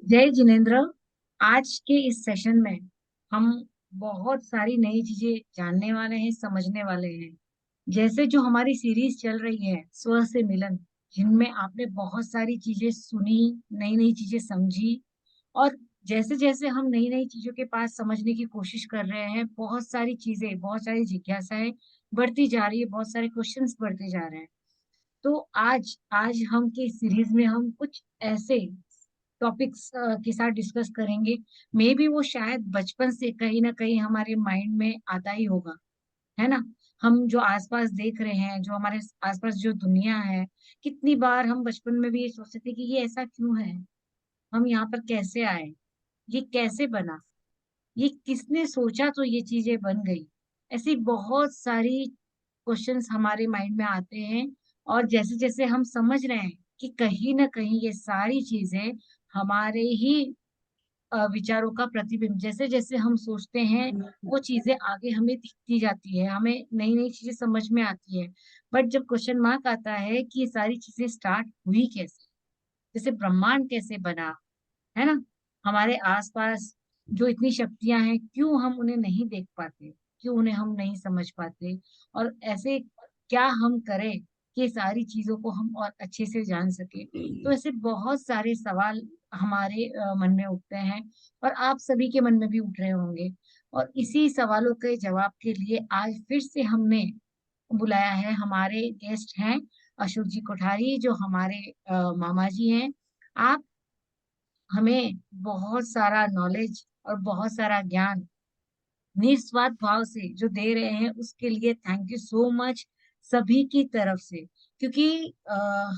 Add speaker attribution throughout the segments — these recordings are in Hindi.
Speaker 1: जय जिनेन्द्र। आज के इस सेशन में हम बहुत सारी नई चीजें जानने वाले हैं, समझने वाले हैं। जैसे जो हमारी सीरीज चल रही है स्व से मिलन, जिनमें आपने बहुत सारी चीजें सुनी, नई नई चीजें समझी। और जैसे जैसे हम नई नई चीजों के पास समझने की कोशिश कर रहे हैं, बहुत सारी चीजें, बहुत सारी जिज्ञासाएं बढ़ती जा रही है, बहुत सारे क्वेश्चंस बढ़ते जा रहे हैं। तो आज आज हम के सीरीज में हम कुछ ऐसे टॉपिक्स के साथ डिस्कस करेंगे। मे बी वो शायद बचपन से कहीं ना कहीं हमारे माइंड में आता ही होगा, है ना। हम जो आसपास देख रहे हैं, जो हमारे आसपास जो दुनिया है, कितनी बार हम बचपन में भी ये सोचते थे कि ये ऐसा क्यों है, हम यहाँ पर कैसे आए, ये कैसे बना, ये किसने सोचा तो ये चीजें बन गई। ऐसी बहुत सारी क्वेश्चंस हमारे माइंड में आते हैं। और जैसे जैसे हम समझ रहे हैं कि कहीं ना कहीं ये सारी चीजें हमारे ही विचारों का प्रतिबिंब, जैसे जैसे हम सोचते हैं वो चीजें आगे हमें दिखती जाती है, हमें नई नई चीजें समझ में आती है। बट जब क्वेश्चन मार्क आता है कि ये सारी चीजें स्टार्ट हुई कैसे, जैसे ब्रह्मांड कैसे बना, है ना, हमारे आसपास जो इतनी शक्तियां हैं, क्यों हम उन्हें नहीं देख पाते, क्यों उन्हें हम नहीं समझ पाते, और ऐसे क्या हम करें कि सारी चीजों को हम और अच्छे से जान सके। तो ऐसे बहुत सारे सवाल हमारे मन में उठते हैं, और आप सभी के मन में भी उठ रहे होंगे। और इसी सवालों के जवाब के लिए आज फिर से हमने बुलाया है। हमारे गेस्ट हैं अशोक जी कोठारी, जो हमारे मामा जी हैं। आप हमें बहुत सारा नॉलेज और बहुत सारा ज्ञान निस्वार्थ भाव से जो दे रहे हैं, उसके लिए थैंक यू सो मच सभी की तरफ से। क्योंकि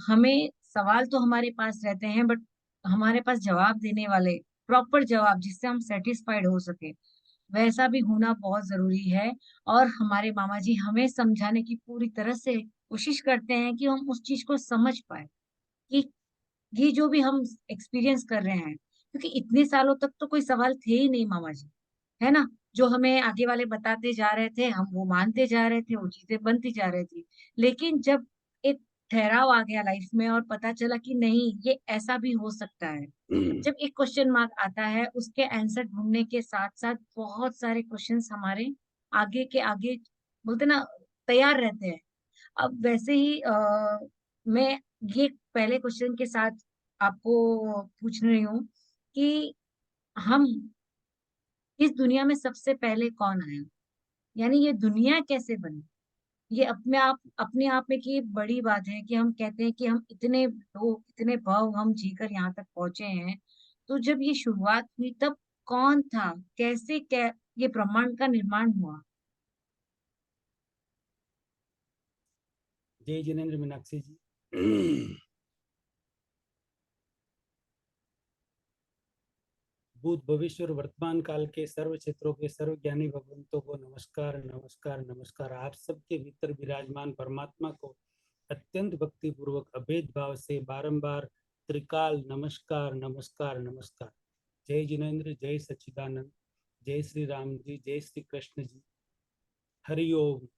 Speaker 1: हमें सवाल तो हमारे पास रहते हैं, बट हमारे पास जवाब देने वाले, प्रॉपर जवाब जिससे हम सेटिस्फाइड हो सके, वैसा भी होना बहुत जरूरी है। और हमारे मामा जी हमें समझाने की पूरी तरह से कोशिश करते हैं कि हम उस चीज को समझ पाए कि ये जो भी हम एक्सपीरियंस कर रहे हैं, क्योंकि इतने सालों तक तो कोई सवाल थे ही नहीं मामा जी, है ना। जो हमें आगे वाले बताते जा रहे थे, हम वो मानते जा रहे थे, वो चीजें बनती जा रही थी। लेकिन जब एक ठहराव आ गया लाइफ में और पता चला कि नहीं, ये ऐसा भी हो सकता है, जब एक क्वेश्चन मार्क आता है, उसके आंसर ढूंढने के साथ साथ बहुत सारे क्वेश्चंस हमारे आगे के आगे, बोलते ना, तैयार रहते हैं। अब वैसे ही मैं ये पहले क्वेश्चन के साथ आपको पूछ रही हूँ कि हम इस दुनिया में सबसे पहले कौन आया, यानी ये दुनिया कैसे बनी। ये अपने आप में की बड़ी बात है कि हम कहते हैं कि हम इतने लोग, इतने भाव हम जीकर यहाँ तक पहुंचे हैं। तो जब ये शुरुआत हुई तब कौन था, कैसे क्या ये ब्रह्मांड का निर्माण हुआ।
Speaker 2: जय जिनेन्द्र मीनाक्षी जी। भूत भविष्य और वर्तमान काल के सर्व क्षेत्रों के सर्वज्ञानी भगवंतों को नमस्कार नमस्कार नमस्कार। आप सबके भीतर विराजमान परमात्मा को अत्यंत भक्ति पूर्वक अभेद भाव से बारंबार त्रिकाल नमस्कार नमस्कार नमस्कार। जय जिनेन्द्र, जय सच्चिदानंद, जय श्री राम जी, जय श्री कृष्ण जी। हरिओम,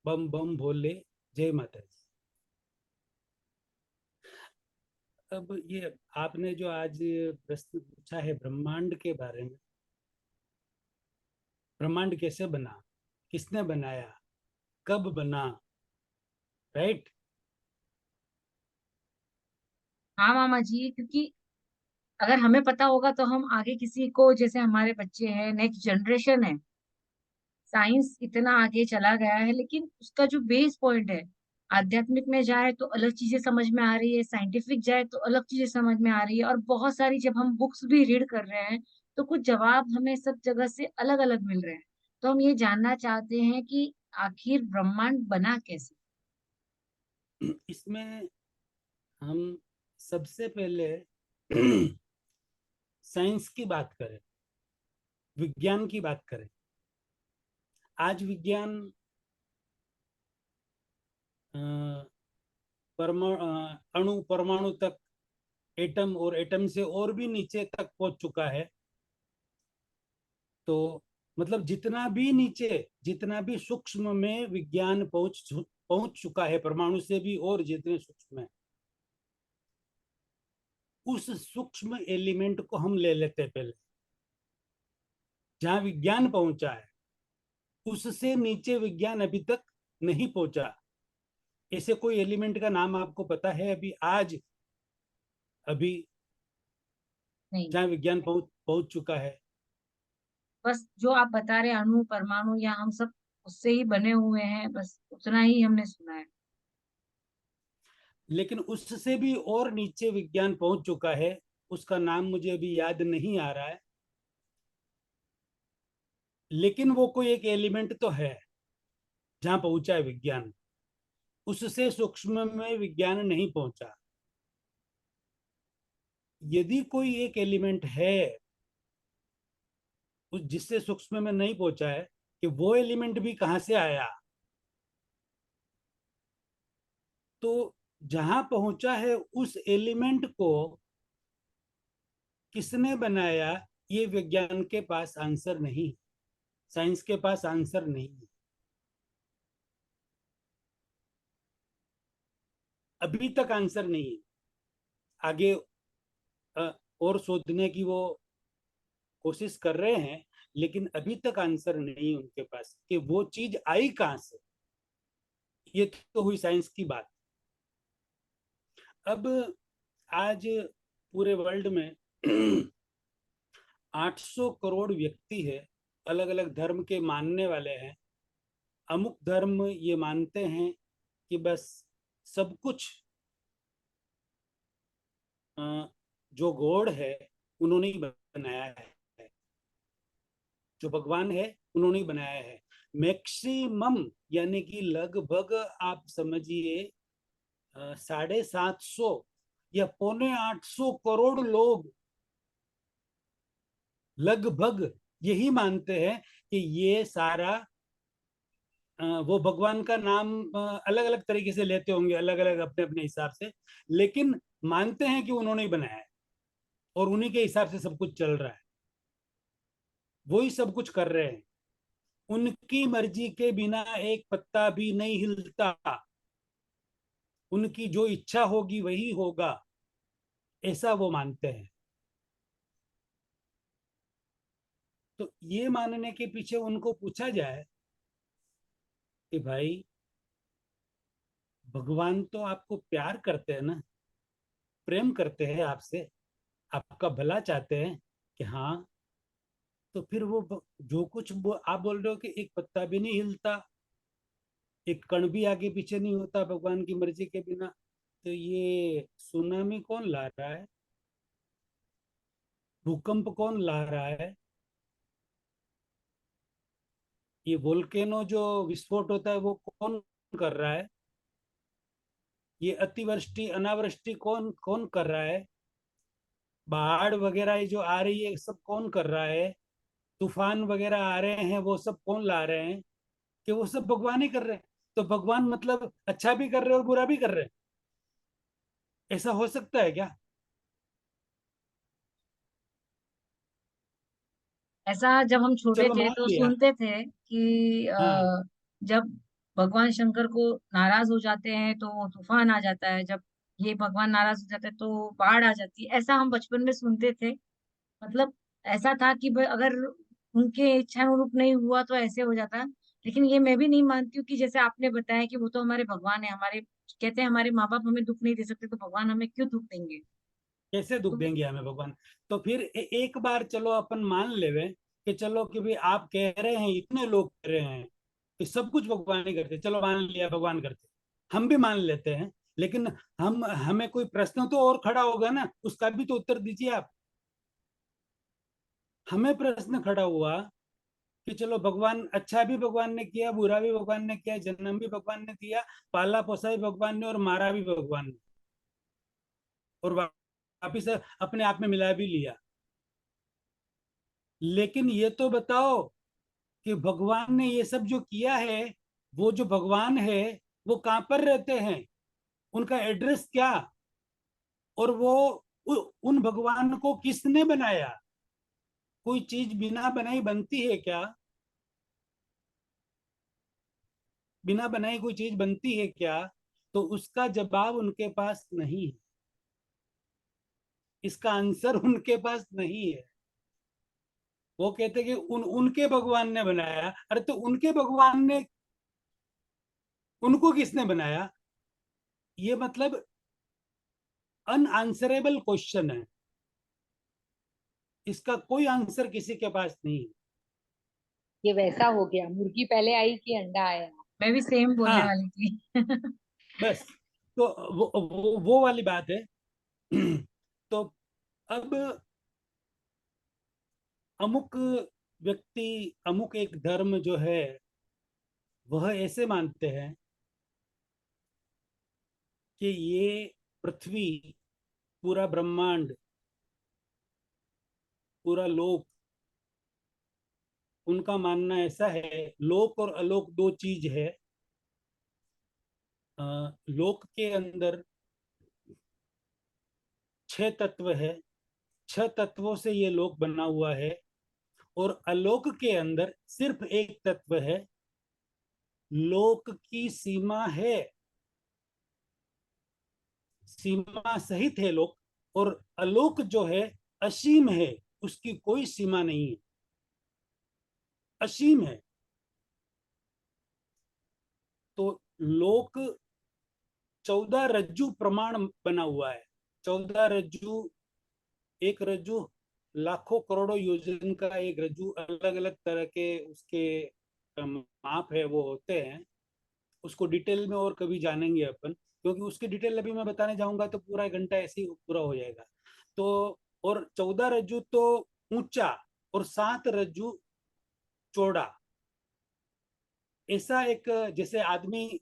Speaker 2: बम बम भोले, जय माता जी। अब ये आपने जो आज प्रश्न पूछा है ब्रह्मांड के बारे में, ब्रह्मांड कैसे बना, किसने बनाया, कब बना, राइट।
Speaker 1: हाँ मामा जी, क्योंकि अगर हमें पता होगा तो हम आगे किसी को, जैसे हमारे बच्चे हैं, नेक्स्ट जनरेशन है, साइंस इतना आगे चला गया है, लेकिन उसका जो बेस पॉइंट है, आध्यात्मिक में जाए तो अलग चीजें समझ में आ रही है, साइंटिफिक जाए तो अलग चीजें समझ में आ रही है, और बहुत सारी जब हम बुक्स भी रीड कर रहे हैं तो कुछ जवाब हमें सब जगह से अलग अलग मिल रहे हैं। तो हम ये जानना चाहते हैं कि आखिर ब्रह्मांड बना कैसे।
Speaker 2: इसमें हम सबसे पहले साइंस की बात करें, विज्ञान की बात करें। आज विज्ञान अणु परमाणु तक, एटम और एटम से और भी नीचे तक पहुंच चुका है। तो मतलब जितना भी नीचे, जितना भी सूक्ष्म में विज्ञान पहुंच चुका है, परमाणु से भी और जितने सूक्ष्म है। उस सूक्ष्म एलिमेंट को हम ले लेते पहले, जहां विज्ञान पहुंचा है उससे नीचे विज्ञान अभी तक नहीं पहुंचा। ऐसे कोई एलिमेंट का नाम आपको पता है अभी, आज अभी,
Speaker 1: नहीं,
Speaker 2: जहां विज्ञान पहुंच पहुंच चुका है?
Speaker 1: बस जो आप बता रहे अणु परमाणु या हम सब उससे ही बने हुए हैं, बस उतना ही हमने सुना है।
Speaker 2: लेकिन उससे भी और नीचे विज्ञान पहुंच चुका है, उसका नाम मुझे अभी याद नहीं आ रहा है, लेकिन वो कोई एक एलिमेंट तो है जहां पहुंचा है विज्ञान, उससे सूक्ष्म में विज्ञान नहीं पहुंचा। यदि कोई एक एलिमेंट है उस जिससे सूक्ष्म में नहीं पहुंचा है, कि वो एलिमेंट भी कहां से आया, तो जहां पहुंचा है उस एलिमेंट को किसने बनाया, ये विज्ञान के पास आंसर नहीं, साइंस के पास आंसर नहीं है, अभी तक आंसर नहीं है। आगे और शोधने की वो कोशिश कर रहे हैं, लेकिन अभी तक आंसर नहीं उनके पास कि वो चीज आई कहां से। ये तो हुई साइंस की बात। अब आज पूरे वर्ल्ड में 800 करोड़ व्यक्ति है, अलग अलग धर्म के मानने वाले हैं। अमुक धर्म ये मानते हैं कि बस सब कुछ जो गॉड है उन्होंने ही बनाया है, जो भगवान है उन्होंने ही बनाया है। मैक्सिमम, यानी कि लगभग आप समझिए 750 या पौने 800 करोड़ लोग लगभग यही मानते हैं कि ये सारा वो भगवान का नाम अलग अलग तरीके से लेते होंगे, अलग अलग अपने अपने हिसाब से, लेकिन मानते हैं कि उन्होंने ही बनाया है और उन्हीं के हिसाब से सब कुछ चल रहा है, वो ही सब कुछ कर रहे हैं। उनकी मर्जी के बिना एक पत्ता भी नहीं हिलता, उनकी जो इच्छा होगी वही होगा, ऐसा वो मानते हैं। तो ये मानने के पीछे उनको पूछा जाए कि भाई, भगवान तो आपको प्यार करते हैं ना, प्रेम करते हैं आपसे, आपका भला चाहते हैं कि हाँ, तो फिर वो जो कुछ आप बोल रहे हो कि एक पत्ता भी नहीं हिलता, एक कण भी आगे पीछे नहीं होता भगवान की मर्जी के बिना, तो ये सुनामी कौन ला रहा है, भूकंप कौन ला रहा है, ये वोल्केनो जो विस्फोट होता है वो कौन कर रहा है, ये अतिवृष्टि अनावृष्टि कौन कौन कर रहा है, बाढ़ वगैरह ये जो आ रही है सब कौन कर रहा है, तूफान वगैरह आ रहे हैं वो सब कौन ला रहे हैं, कि वो सब भगवान ही कर रहे हैं। तो भगवान मतलब अच्छा भी कर रहे हैं और बुरा भी कर रहे हैं, ऐसा हो सकता है क्या?
Speaker 1: ऐसा जब हम छोटे
Speaker 2: चलो
Speaker 1: थे
Speaker 2: मान
Speaker 1: तो
Speaker 2: लिया।
Speaker 1: सुनते थे कि
Speaker 2: हाँ,
Speaker 1: जब भगवान शंकर को नाराज हो जाते हैं तो तूफान आ जाता है, जब ये भगवान नाराज हो जाते हैं तो बाढ़ आ जाती है, ऐसा हम बचपन में सुनते थे। मतलब ऐसा था कि अगर उनके इच्छा अनुरूप नहीं हुआ तो ऐसे हो जाता। लेकिन ये मैं भी नहीं मानती हूँ कि जैसे आपने बताया कि वो तो हमारे भगवान है, हमारे कहते हैं हमारे माँ बाप हमें दुख नहीं दे सकते, तो भगवान हमें क्यों दुख देंगे।
Speaker 2: कैसे दुख
Speaker 1: तो
Speaker 2: देंगे हमें भगवान? तो फिर एक बार चलो अपन मान लेवे कि चलो कि भाई आप कह रहे हैं, इतने लोग कह रहे हैं कि सब कुछ भगवान ही करते, चलो मान लिया भगवान करते, हम भी मान लेते हैं। लेकिन हम हमें कोई प्रश्न तो और खड़ा होगा ना, उसका भी तो उत्तर दीजिए आप। हमें प्रश्न खड़ा हुआ कि चलो भगवान, अच्छा भी भगवान ने किया, बुरा भी भगवान ने किया, जन्म भी भगवान ने दिया, पाला पोसा भी भगवान ने और मारा भी भगवान ने, और वापिस अपने आप में मिला भी लिया। लेकिन ये तो बताओ कि भगवान ने ये सब जो किया है, वो जो भगवान है वो कहां पर रहते हैं, उनका एड्रेस क्या, और वो उन भगवान को किसने बनाया? कोई चीज बिना बनाई बनती है क्या? बिना बनाई कोई चीज बनती है क्या? तो उसका जवाब उनके पास नहीं है। इसका आंसर उनके पास नहीं है। वो कहते कि उनके भगवान ने बनाया। अरे तो उनके भगवान ने, उनको किसने बनाया? ये मतलब अनआंसरेबल क्वेश्चन है, इसका कोई आंसर किसी के पास नहीं है।
Speaker 3: ये वैसा हो गया, मुर्गी पहले आई कि अंडा आया।
Speaker 1: मैं भी सेम बोलने
Speaker 2: हाँ,
Speaker 1: वाली थी।
Speaker 2: बस। तो वो वाली बात है। तो अब अमुक व्यक्ति, अमुक एक धर्म जो है, वह ऐसे मानते हैं कि ये पृथ्वी, पूरा ब्रह्मांड, पूरा लोक, उनका मानना ऐसा है, लोक और अलोक दो चीज है। लोक के अंदर 6 तत्व है, 6 तत्वों से ये लोक बना हुआ है। और अलोक के अंदर सिर्फ एक तत्व है, लोक की सीमा है, सीमा सहित है लोक। और अलोक जो है असीम है, उसकी कोई सीमा नहीं है, असीम है। तो लोक 14 रज्जु प्रमाण बना हुआ है। 14 रज्जु, एक रज्जु लाखों करोड़ों योजन का एक रज्जु, अलग अलग तरह के उसके माप है, वो होते हैं। उसको डिटेल में और कभी जानेंगे अपन, क्योंकि उसकी डिटेल अभी मैं बताने जाऊंगा तो पूरा घंटा ऐसे ही पूरा हो जाएगा। तो और 14 रज्जु तो ऊंचा, और 7 रज्जु चौड़ा। ऐसा एक, जैसे आदमी,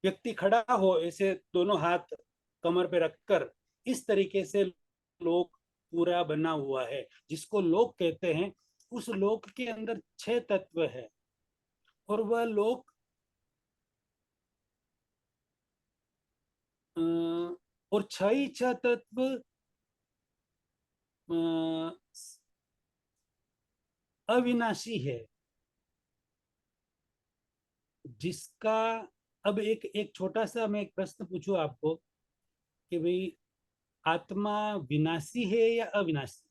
Speaker 2: व्यक्ति खड़ा हो ऐसे दोनों हाथ कमर पे रखकर, इस तरीके से लोक पूरा बना हुआ है, जिसको लोक कहते हैं। उस लोक के अंदर 6 तत्व है, और वह लोक और 6 ही 6 तत्व अविनाशी है, जिसका, अब एक एक छोटा सा मैं एक प्रश्न पूछूं आपको कि भाई, आत्मा विनाशी है या अविनाशी?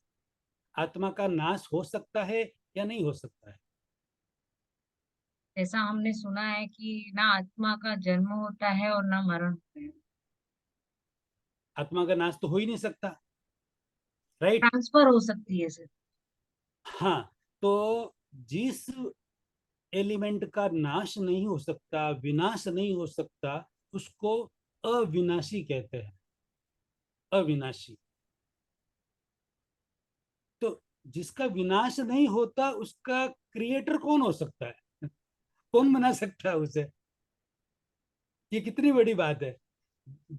Speaker 2: आत्मा का नाश हो सकता है या नहीं हो सकता है?
Speaker 1: ऐसा हमने सुना है कि ना आत्मा का जन्म होता है और ना मरण होता है।
Speaker 2: आत्मा का नाश तो हो ही नहीं सकता, राइट?
Speaker 1: ट्रांसफर हो सकती है सिर्फ।
Speaker 2: हाँ। तो जिस एलिमेंट का नाश नहीं हो सकता, विनाश नहीं हो सकता, उसको अविनाशी कहते हैं। अविनाशी। तो जिसका विनाश नहीं होता, उसका क्रिएटर कौन हो सकता है? कौन बना सकता है उसे? ये कितनी बड़ी बात है।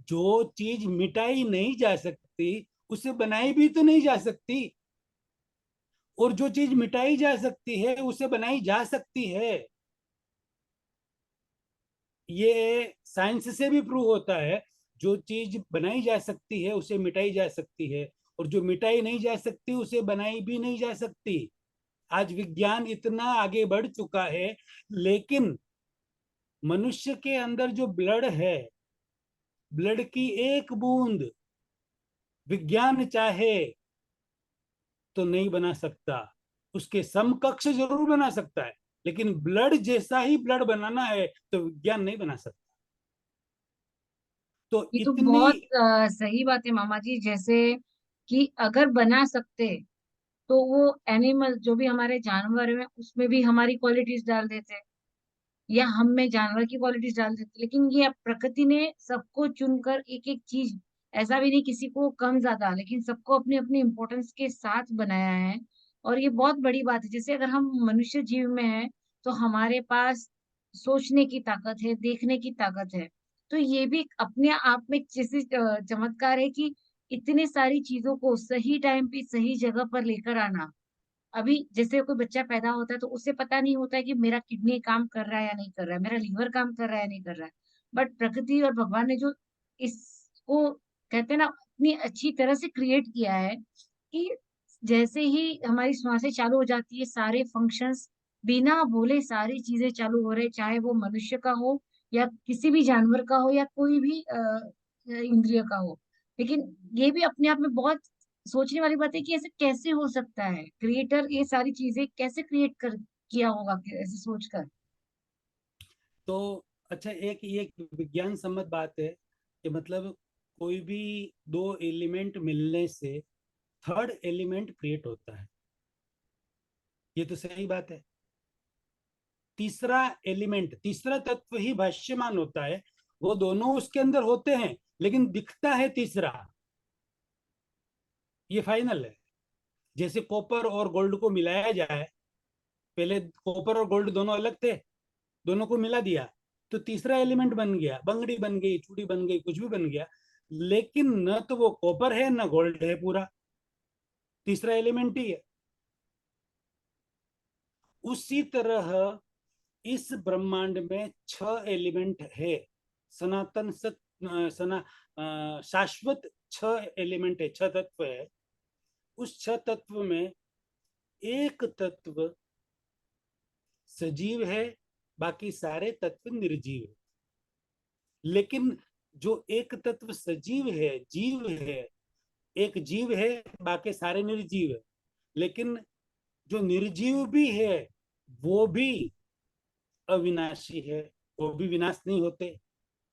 Speaker 2: जो चीज मिटाई नहीं जा सकती, उसे बनाई भी तो नहीं जा सकती। और जो चीज मिटाई जा सकती है, उसे बनाई जा सकती है। ये साइंस से भी प्रूव होता है। जो चीज बनाई जा सकती है, उसे मिटाई जा सकती है। और जो मिटाई नहीं जा सकती, उसे बनाई भी नहीं जा सकती। आज विज्ञान इतना आगे बढ़ चुका है, लेकिन मनुष्य के अंदर जो ब्लड है, ब्लड की एक बूंद विज्ञान चाहे तो नहीं बना सकता। उसके समकक्ष जरूर बना सकता है, लेकिन ब्लड जैसा ही ब्लड बनाना है तो विज्ञान नहीं बना सकता। तो
Speaker 1: ये तो
Speaker 2: इतनी,
Speaker 1: बहुत सही बात है मामा जी। जैसे कि अगर बना सकते तो वो एनिमल जो भी हमारे जानवर हैं उसमें भी हमारी क्वालिटीज डाल देते, या हम में जानवर की क्वालिटीज डाल देते। लेकिन ये अब प्रकृति ने सबको चुनकर एक एक चीज, ऐसा भी नहीं किसी को कम ज्यादा, लेकिन सबको अपनी अपनी इम्पोर्टेंस के साथ बनाया है। और ये बहुत बड़ी बात है। जैसे अगर हम मनुष्य जीव में हैं तो हमारे पास सोचने की ताकत है, देखने की ताकत है। तो ये भी अपने आप में जैसे चमत्कार है कि इतनी सारी चीजों को सही टाइम पे सही जगह पर लेकर आना। अभी जैसे कोई बच्चा पैदा होता है तो उसे पता नहीं होता है कि मेरा किडनी काम कर रहा है या नहीं कर रहा है, मेरा लीवर काम कर रहा है या नहीं कर रहा है। बट प्रकृति और भगवान ने जो इसको कहते हैं ना इतनी अच्छी तरह से क्रिएट किया है कि जैसे ही हमारी सांसें चालू हो जाती है, सारे फंक्शंस बिना बोले सारी चीजें चालू हो रहे, चाहे वो मनुष्य का हो या किसी भी जानवर का हो या कोई भी इंद्रिय का हो। लेकिन ये भी अपने आप में बहुत सोचने वाली बात है कि ऐसे कैसे हो सकता है, क्रिएटर ये सारी चीजें कैसे क्रिएट कर किया होगा ऐसे सोचकर।
Speaker 2: तो अच्छा, एक एक विज्ञान सम्मत बात है कि मतलब कोई भी दो एलिमेंट मिलने से थर्ड एलिमेंट क्रिएट होता है, ये तो सही बात है। तीसरा एलिमेंट, तीसरा तत्व ही भाष्यमान होता है, वो दोनों उसके अंदर होते हैं लेकिन दिखता है तीसरा, ये फाइनल है। जैसे कॉपर और गोल्ड को मिलाया जाए, पहले कॉपर और गोल्ड दोनों अलग थे, दोनों को मिला दिया तो तीसरा एलिमेंट बन गया, बंगड़ी बन गई, चूड़ी बन गई, कुछ भी बन गया, लेकिन न तो वो कॉपर है न गोल्ड है, पूरा तीसरा एलिमेंट ही है। उसी तरह इस ब्रह्मांड में छह एलिमेंट है, सनातन शाश्वत छह एलिमेंट है, छह तत्व है। उस छह तत्व में एक तत्व सजीव है, बाकी सारे तत्व निर्जीव है। लेकिन जो एक तत्व सजीव है, जीव है, एक जीव है, बाकी सारे निर्जीव है, लेकिन जो निर्जीव भी है वो भी अविनाशी है, वो भी विनाश नहीं होते।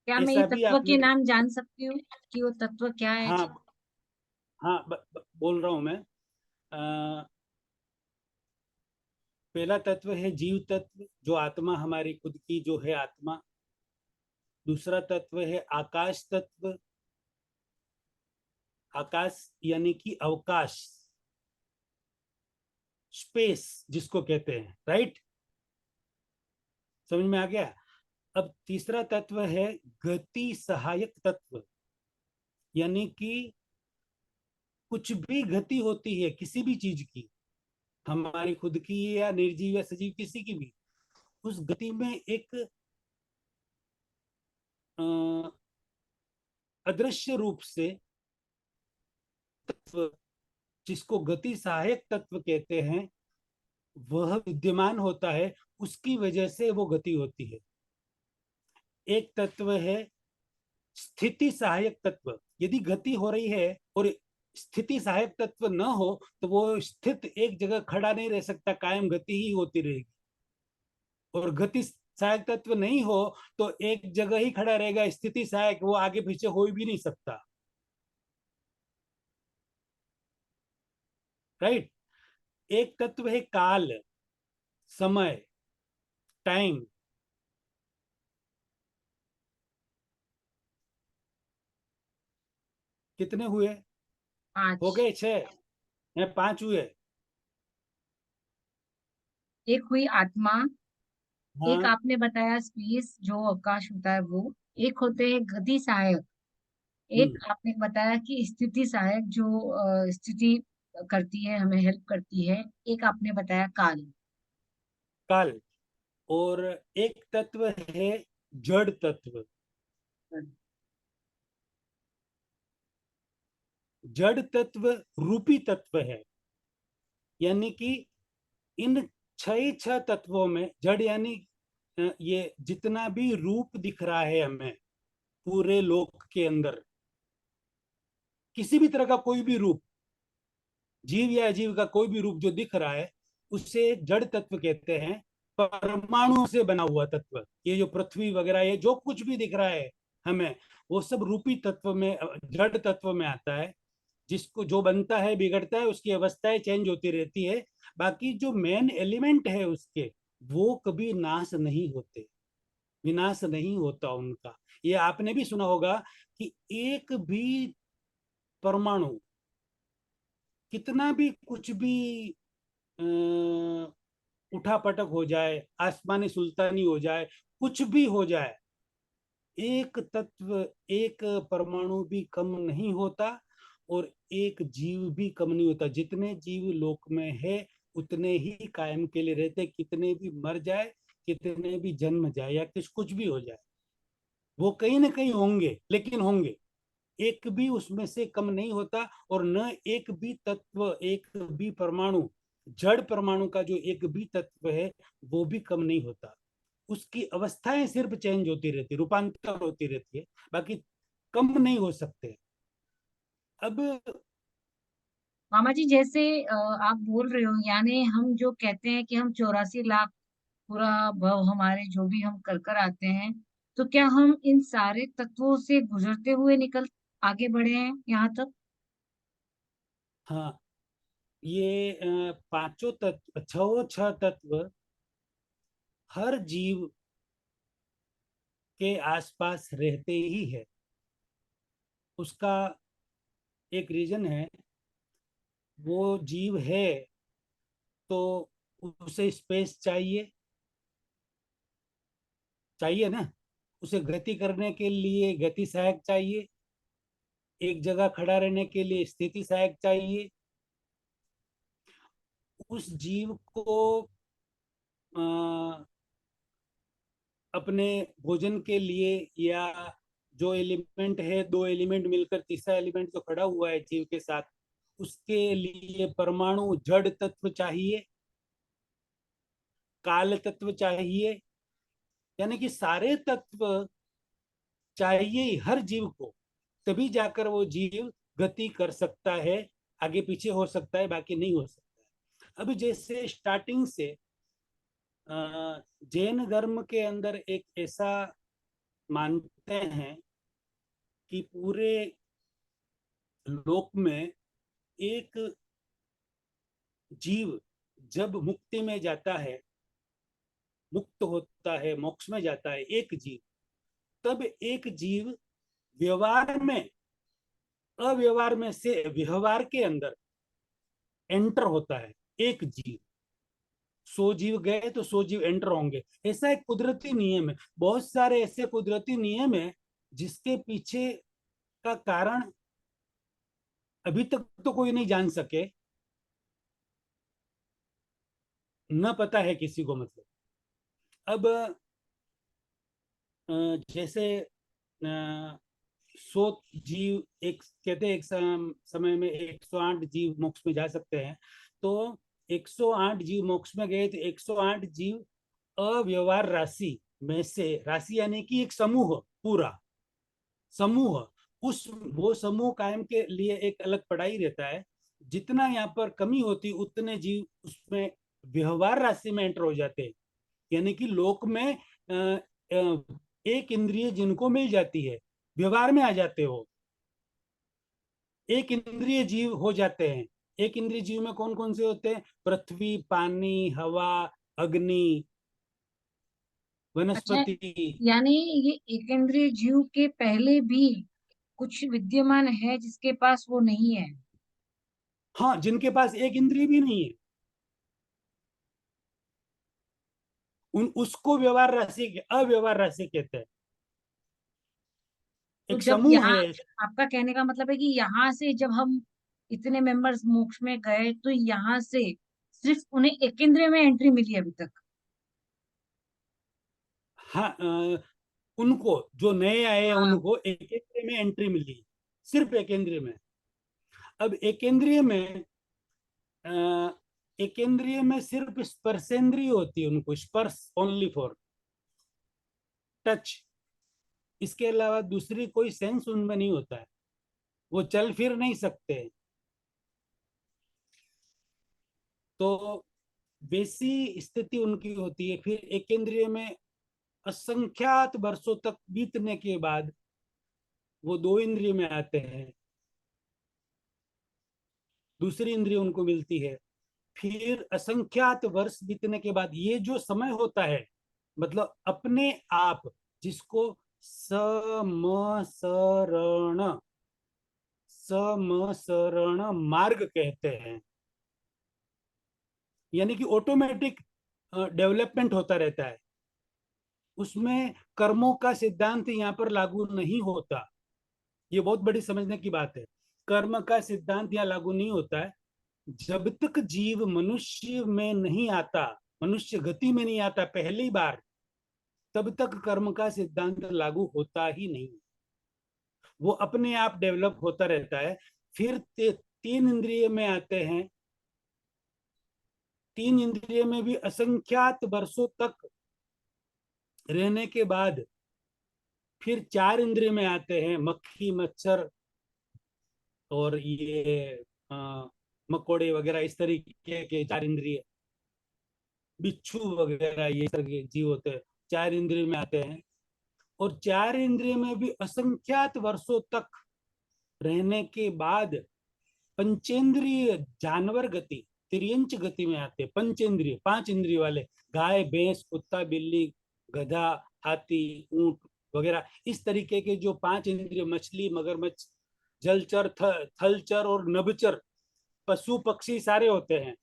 Speaker 1: क्या मैं ये
Speaker 2: ऐसा भी
Speaker 1: तत्व
Speaker 2: आपने,
Speaker 1: के नाम जान सकती हूँ कि वो तत्व क्या है?
Speaker 2: हाँ हाँ, बोल रहा हूं मैं। पहला तत्व है जीव तत्व, जो आत्मा हमारी खुद की जो है आत्मा। दूसरा तत्व है आकाश तत्व, आकाश यानी कि अवकाश, स्पेस जिसको कहते हैं, राइट? समझ में आ गया? अब तीसरा तत्व है गति सहायक तत्व, यानी कि कुछ भी गति होती है किसी भी चीज की, हमारी खुद की या निर्जीव या सजीव किसी की भी, उस गति में एक अदृश्य रूप से तत्व, जिसको गति सहायक तत्व कहते हैं, वह विद्यमान होता है, उसकी वजह से वो गति होती है। एक तत्व है स्थिति सहायक तत्व, यदि गति हो रही है और स्थिति सहायक तत्व न हो तो वो स्थित एक जगह खड़ा नहीं रह सकता, कायम गति ही होती रहेगी। और गति सहायक तत्व नहीं हो तो एक जगह ही खड़ा रहेगा, स्थिति सहायक, वो आगे पीछे हो भी नहीं सकता, राइट? एक तत्व है काल, समय, टाइम। कितने हुए? हो
Speaker 1: 5।
Speaker 2: गए 6 या 5 हुए?
Speaker 1: एक हुई आत्मा, एक
Speaker 2: हाँ।
Speaker 1: आपने बताया स्पेस जो अवकाश होता है वो, एक होते हैं गति सहायक, एक
Speaker 2: हम्म।
Speaker 1: आपने बताया कि स्थिति सहायक जो स्थिति करती है, हमें हेल्प करती है, एक आपने बताया काल।
Speaker 2: काल। और एक तत्व है जड़ तत्व। जड़ तत्व रूपी तत्व है, यानी कि इन छह तत्वों में जड़ यानी ये जितना भी रूप दिख रहा है हमें पूरे लोक के अंदर, किसी भी तरह का कोई भी रूप, जीव या अजीव का कोई भी रूप जो दिख रहा है, उसे जड़ तत्व कहते हैं। परमाणु से बना हुआ तत्व, ये जो पृथ्वी वगैरह ये जो कुछ भी दिख रहा है हमें, वो सब रूपी तत्व में, जड़ तत्व में आता है। जिसको जो बनता है बिगड़ता है, उसकी अवस्थाएं चेंज होती रहती है, बाकी जो मेन एलिमेंट है उसके, वो कभी नाश नहीं होते, विनाश नहीं होता उनका। ये आपने भी सुना होगा कि एक भी परमाणु, कितना भी कुछ भी उठा पटक हो जाए, आसमानी सुल्तानी हो जाए, कुछ भी हो जाए, एक तत्व, एक परमाणु भी कम नहीं होता और एक जीव भी कम नहीं होता। जितने जीव लोक में है उतने ही कायम के लिए रहते, कितने भी मर जाए, कितने भी जन्म जाए या कुछ भी हो जाए, वो कहीं ना कहीं होंगे, लेकिन होंगे, एक भी उसमें से कम नहीं होता। और न एक भी तत्व, एक भी परमाणु, जड़ परमाणु का जो एक भी तत्व है वो भी कम नहीं होता। उसकी अवस्थाएं सिर्फ चेंज होती रहती, रूपांतर होती रहती है, बाकी कम नहीं हो सकते। अब
Speaker 1: मामा जी, जैसे आप बोल रहे हो, यानी हम जो कहते हैं कि हम 84 लाख पूरा भव हमारे जो भी हम कर कर आते हैं, तो क्या हम इन सारे तत्वों से गुजरते हुए निकल आगे बढ़े हैं यहाँ तक?
Speaker 2: हाँ, ये पांचों तत्व, छह तत्व हर जीव के आसपास रहते ही है। उसका एक रीजन है, वो जीव है तो उसे स्पेस चाहिए, चाहिए ना। उसे गति करने के लिए गति सहायक चाहिए, एक जगह खड़ा रहने के लिए स्थिति सहायक चाहिए। उस जीव को अ, अपने भोजन के लिए, या जो एलिमेंट है, दो एलिमेंट मिलकर तीसरा एलिमेंट जो खड़ा हुआ है जीव के साथ, उसके लिए परमाणु जड़ तत्व चाहिए, काल तत्व चाहिए। यानी कि सारे तत्व चाहिए ही हर जीव को, तभी जाकर वो जीव गति कर सकता है, आगे पीछे हो सकता है, बाकी नहीं हो सकता है। अभी जैसे स्टार्टिंग से जैन धर्म के अंदर एक ऐसा मानते हैं कि पूरे लोक में एक जीव जब मुक्ति में जाता है, मुक्त होता है, मोक्ष में जाता है एक जीव, तब एक जीव व्यवहार में, अव्यवहार में से व्यवहार के अंदर एंटर होता है। एक जीव, 100 जीव गए तो 100 जीव एंटर होंगे, ऐसा एक कुदरती नियम है। बहुत सारे ऐसे कुदरती नियम है जिसके पीछे का कारण अभी तक तो कोई नहीं जान सके, न पता है किसी को। मतलब अब जैसे 100 जीव, एक कहते हैं एक समय में 108 जीव मोक्ष में जा सकते हैं। तो 108 जीव मोक्ष में गए तो 108 जीव अव्यवहार राशि में से, राशि यानी कि एक समूह, पूरा समूह, उस वो समूह कायम के लिए एक अलग पढ़ाई रहता है। जितना यहाँ पर कमी होती उतने जीव उसमें व्यवहार राशि में एंटर हो जाते हैं। यानी कि लोक में एक इंद्रिय जिनको मिल जाती है, व्यवहार में आ जाते हो, एक इंद्रिय जीव हो जाते हैं। एक इंद्रिय जीव में कौन कौन से होते हैं? पृथ्वी, पानी, हवा, अग्नि,
Speaker 1: अच्छा,
Speaker 2: वनस्पति।
Speaker 1: यानी ये एकेंद्रीय जीव के पहले भी कुछ विद्यमान है जिसके पास वो नहीं है।
Speaker 2: हाँ, जिनके पास एक इंद्रिय भी नहीं है, उन उसको व्यवहार राशि, अव्यवहार राशि कहते हैं।
Speaker 1: तो
Speaker 2: एक
Speaker 1: जब
Speaker 2: समूह
Speaker 1: यहाँ,
Speaker 2: है।
Speaker 1: आपका कहने का मतलब है कि यहाँ से जब हम इतने मेंबर्स मोक्ष में गए तो यहाँ से सिर्फ उन्हें एकेंद्रीय में एंट्री मिली अभी तक?
Speaker 2: हाँ, उनको जो नए आए हैं
Speaker 1: हाँ।
Speaker 2: उनको एक केंद्रीय में एंट्री मिली, सिर्फ एक केंद्रीय में। अब एक केंद्रीय में एक केंद्रीय में सिर्फ स्पर्शेंद्रिय होती है, उनको स्पर्श, ओनली फॉर टच। इसके अलावा दूसरी कोई सेंस उनमें नहीं होता है, वो चल फिर नहीं सकते। तो वैसी स्थिति उनकी होती है। फिर एक केंद्रीय में असंख्यात वर्षों तक बीतने के बाद वो दो इंद्रिय में आते हैं, दूसरी इंद्रिय उनको मिलती है। फिर असंख्यात वर्ष बीतने के बाद ये जो समय होता है, मतलब अपने आप, जिसको समसरण, समसरण मार्ग कहते हैं, यानी कि ऑटोमेटिक डेवलपमेंट होता रहता है। उसमें कर्मों का सिद्धांत यहाँ पर लागू नहीं होता। ये बहुत बड़ी समझने की बात है। कर्म का सिद्धांत यहाँ लागू नहीं होता है। जब तक जीव मनुष्य में नहीं आता, मनुष्य गति में नहीं आता पहली बार, तब तक कर्म का सिद्धांत लागू होता ही नहीं। वो अपने आप डेवलप होता रहता है। फिर तीन इंद्रिय में आते हैं। तीन इंद्रिय में भी असंख्यात वर्षों तक रहने के बाद फिर चार इंद्रिय में आते हैं, मक्खी, मच्छर और ये मकोड़े वगैरह इस तरीके के 4 इंद्रिय, बिच्छू वगैरह ये तरह के जीव होते हैं, 4 इंद्रिय में आते हैं। और 4 इंद्रिय में भी असंख्यात वर्षों तक रहने के बाद पंचेंद्रिय जानवर गति, तिर्यंच गति में आते हैं। पंचेंद्रिय 5 इंद्रिय वाले, गाय, भैंस, कुत्ता, बिल्ली, गधा, हाथी, ऊंट वगैरह इस तरीके के जो 5 इंद्रिय, मछली, मगरमच्छ, जलचर, थलचर और नभचर, पशु पक्षी सारे होते हैं।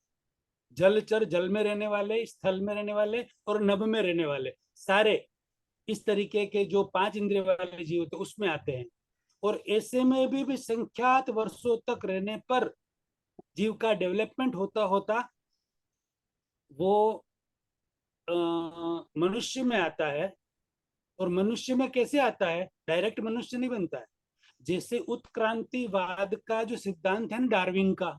Speaker 2: जलचर जल में रहने वाले, स्थल में रहने वाले और नभ में रहने वाले, सारे इस तरीके के जो 5 इंद्रिय वाले जीव होते हैं उसमें आते हैं। और ऐसे में भी संख्यात वर्षों तक रहने पर जीव का डेवलपमेंट होता होता वो मनुष्य में आता है। और मनुष्य में कैसे आता है? डायरेक्ट मनुष्य नहीं बनता है। जैसे उत्क्रांतिवाद का जो सिद्धांत है ना, डार्विन का,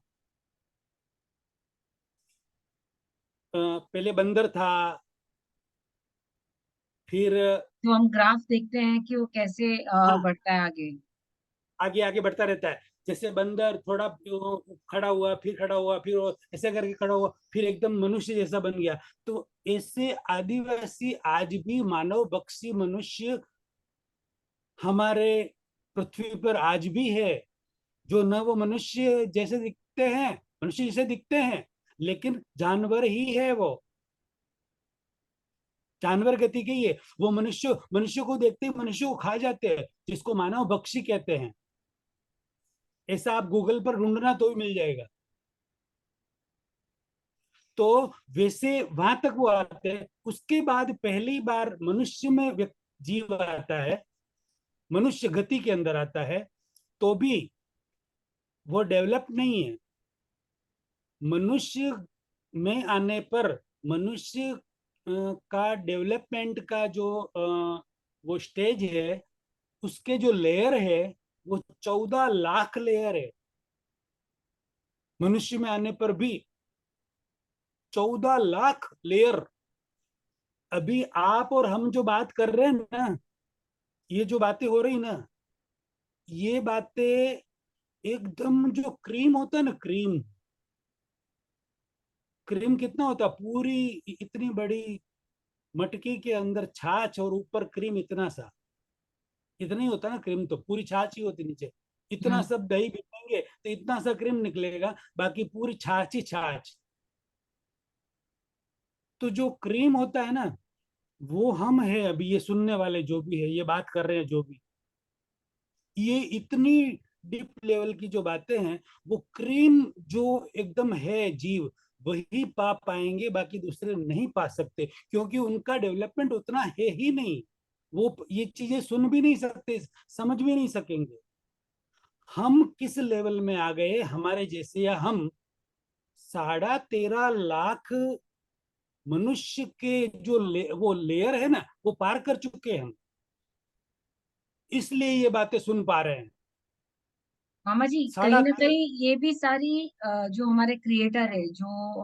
Speaker 2: पहले बंदर था, फिर
Speaker 1: तो हम ग्राफ देखते हैं कि वो कैसे
Speaker 2: हाँ,
Speaker 1: बढ़ता है आगे।
Speaker 2: आगे आगे बढ़ता रहता है। जैसे बंदर थोड़ा खड़ा हुआ, फिर खड़ा हुआ, फिर ऐसे करके खड़ा हुआ, फिर एकदम मनुष्य जैसा बन गया। तो ऐसे आदिवासी आज भी मानव बख्शी मनुष्य हमारे पृथ्वी पर आज भी है, जो न वो मनुष्य जैसे दिखते हैं, मनुष्य जैसे दिखते हैं, लेकिन जानवर ही है। वो जानवर गति की है। वो मनुष्य मनुष्य को देखते ही मनुष्य को खा जाते हैं, जिसको मानव बख्शी कहते हैं। ऐसा आप गूगल पर ढूंढना तो भी मिल जाएगा। तो वैसे वहां तक वो आते हैं। उसके बाद पहली बार मनुष्य में जीव आता है, मनुष्य गति के अंदर आता है, तो भी वो डेवलप नहीं है। मनुष्य में आने पर मनुष्य का डेवलपमेंट का जो वो स्टेज है, उसके जो लेयर है वो 14 लाख लेयर है। मनुष्य में आने पर भी 14 लाख लेयर। अभी आप और हम जो बात कर रहे हैं ना, ये जो बातें हो रही ना, ये बातें एकदम जो क्रीम होता है ना, क्रीम, क्रीम कितना होता है? पूरी इतनी बड़ी मटकी के अंदर छाछ और ऊपर क्रीम इतना सा, इतना ही होता है ना क्रीम, तो पूरी छाछ ही होती नीचे। इतना
Speaker 1: हम्म।
Speaker 2: सब दही बिकेंगे तो इतना सा क्रीम निकलेगा, बाकी पूरी छाछ ही छाछ। तो जो क्रीम होता है ना, वो हम है। अभी ये सुनने वाले जो भी है, ये बात कर रहे हैं जो भी, ये इतनी डीप लेवल की जो बातें हैं, वो क्रीम जो एकदम है जीव, वही पा पाएंगे, बाकी दूसरे नहीं पा सकते, क्योंकि उनका डेवलपमेंट उतना है ही नहीं। वो ये चीजें सुन भी नहीं सकते, समझ भी नहीं सकेंगे। हम किस लेवल में आ गए, हमारे जैसे, या हम 13.5 लाख मनुष्य के जो वो लेयर है ना, वो पार कर चुके हैं हम, इसलिए ये बातें सुन पा रहे हैं।
Speaker 1: मामा जी, कहीं
Speaker 2: साढ़ा
Speaker 1: ना
Speaker 2: तेरह
Speaker 1: कहीं ये भी सारी जो हमारे क्रिएटर है, जो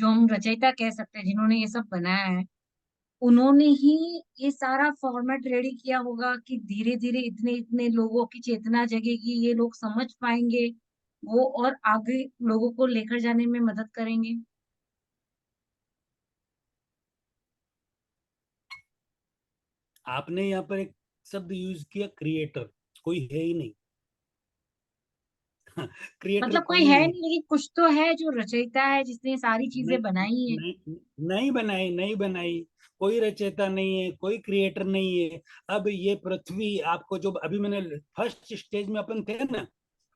Speaker 1: हम रचयिता कह सकते हैं, जिन्होंने ये सब बनाया है, उन्होंने ही ये सारा फॉर्मेट रेडी किया होगा कि धीरे धीरे इतने इतने लोगों की चेतना जगेगी, ये लोग समझ पाएंगे वो, और आगे लोगों को लेकर जाने में मदद करेंगे।
Speaker 2: आपने यहाँ पर एक शब्द यूज किया, क्रिएटर। कोई है ही नहीं। क्रिएटर
Speaker 1: मतलब कोई
Speaker 2: कोई
Speaker 1: है
Speaker 2: नहीं।
Speaker 1: नहीं, लेकिन कुछ तो है जो रचयिता है, जिसने ये सारी चीजें
Speaker 2: नहीं,
Speaker 1: बनाई है।
Speaker 2: नहीं, नहीं बनाई, नहीं बनाई। कोई रचयिता नहीं है, कोई क्रिएटर नहीं है। अब ये पृथ्वी आपको, जो अभी मैंने फर्स्ट स्टेज में अपन थे ना,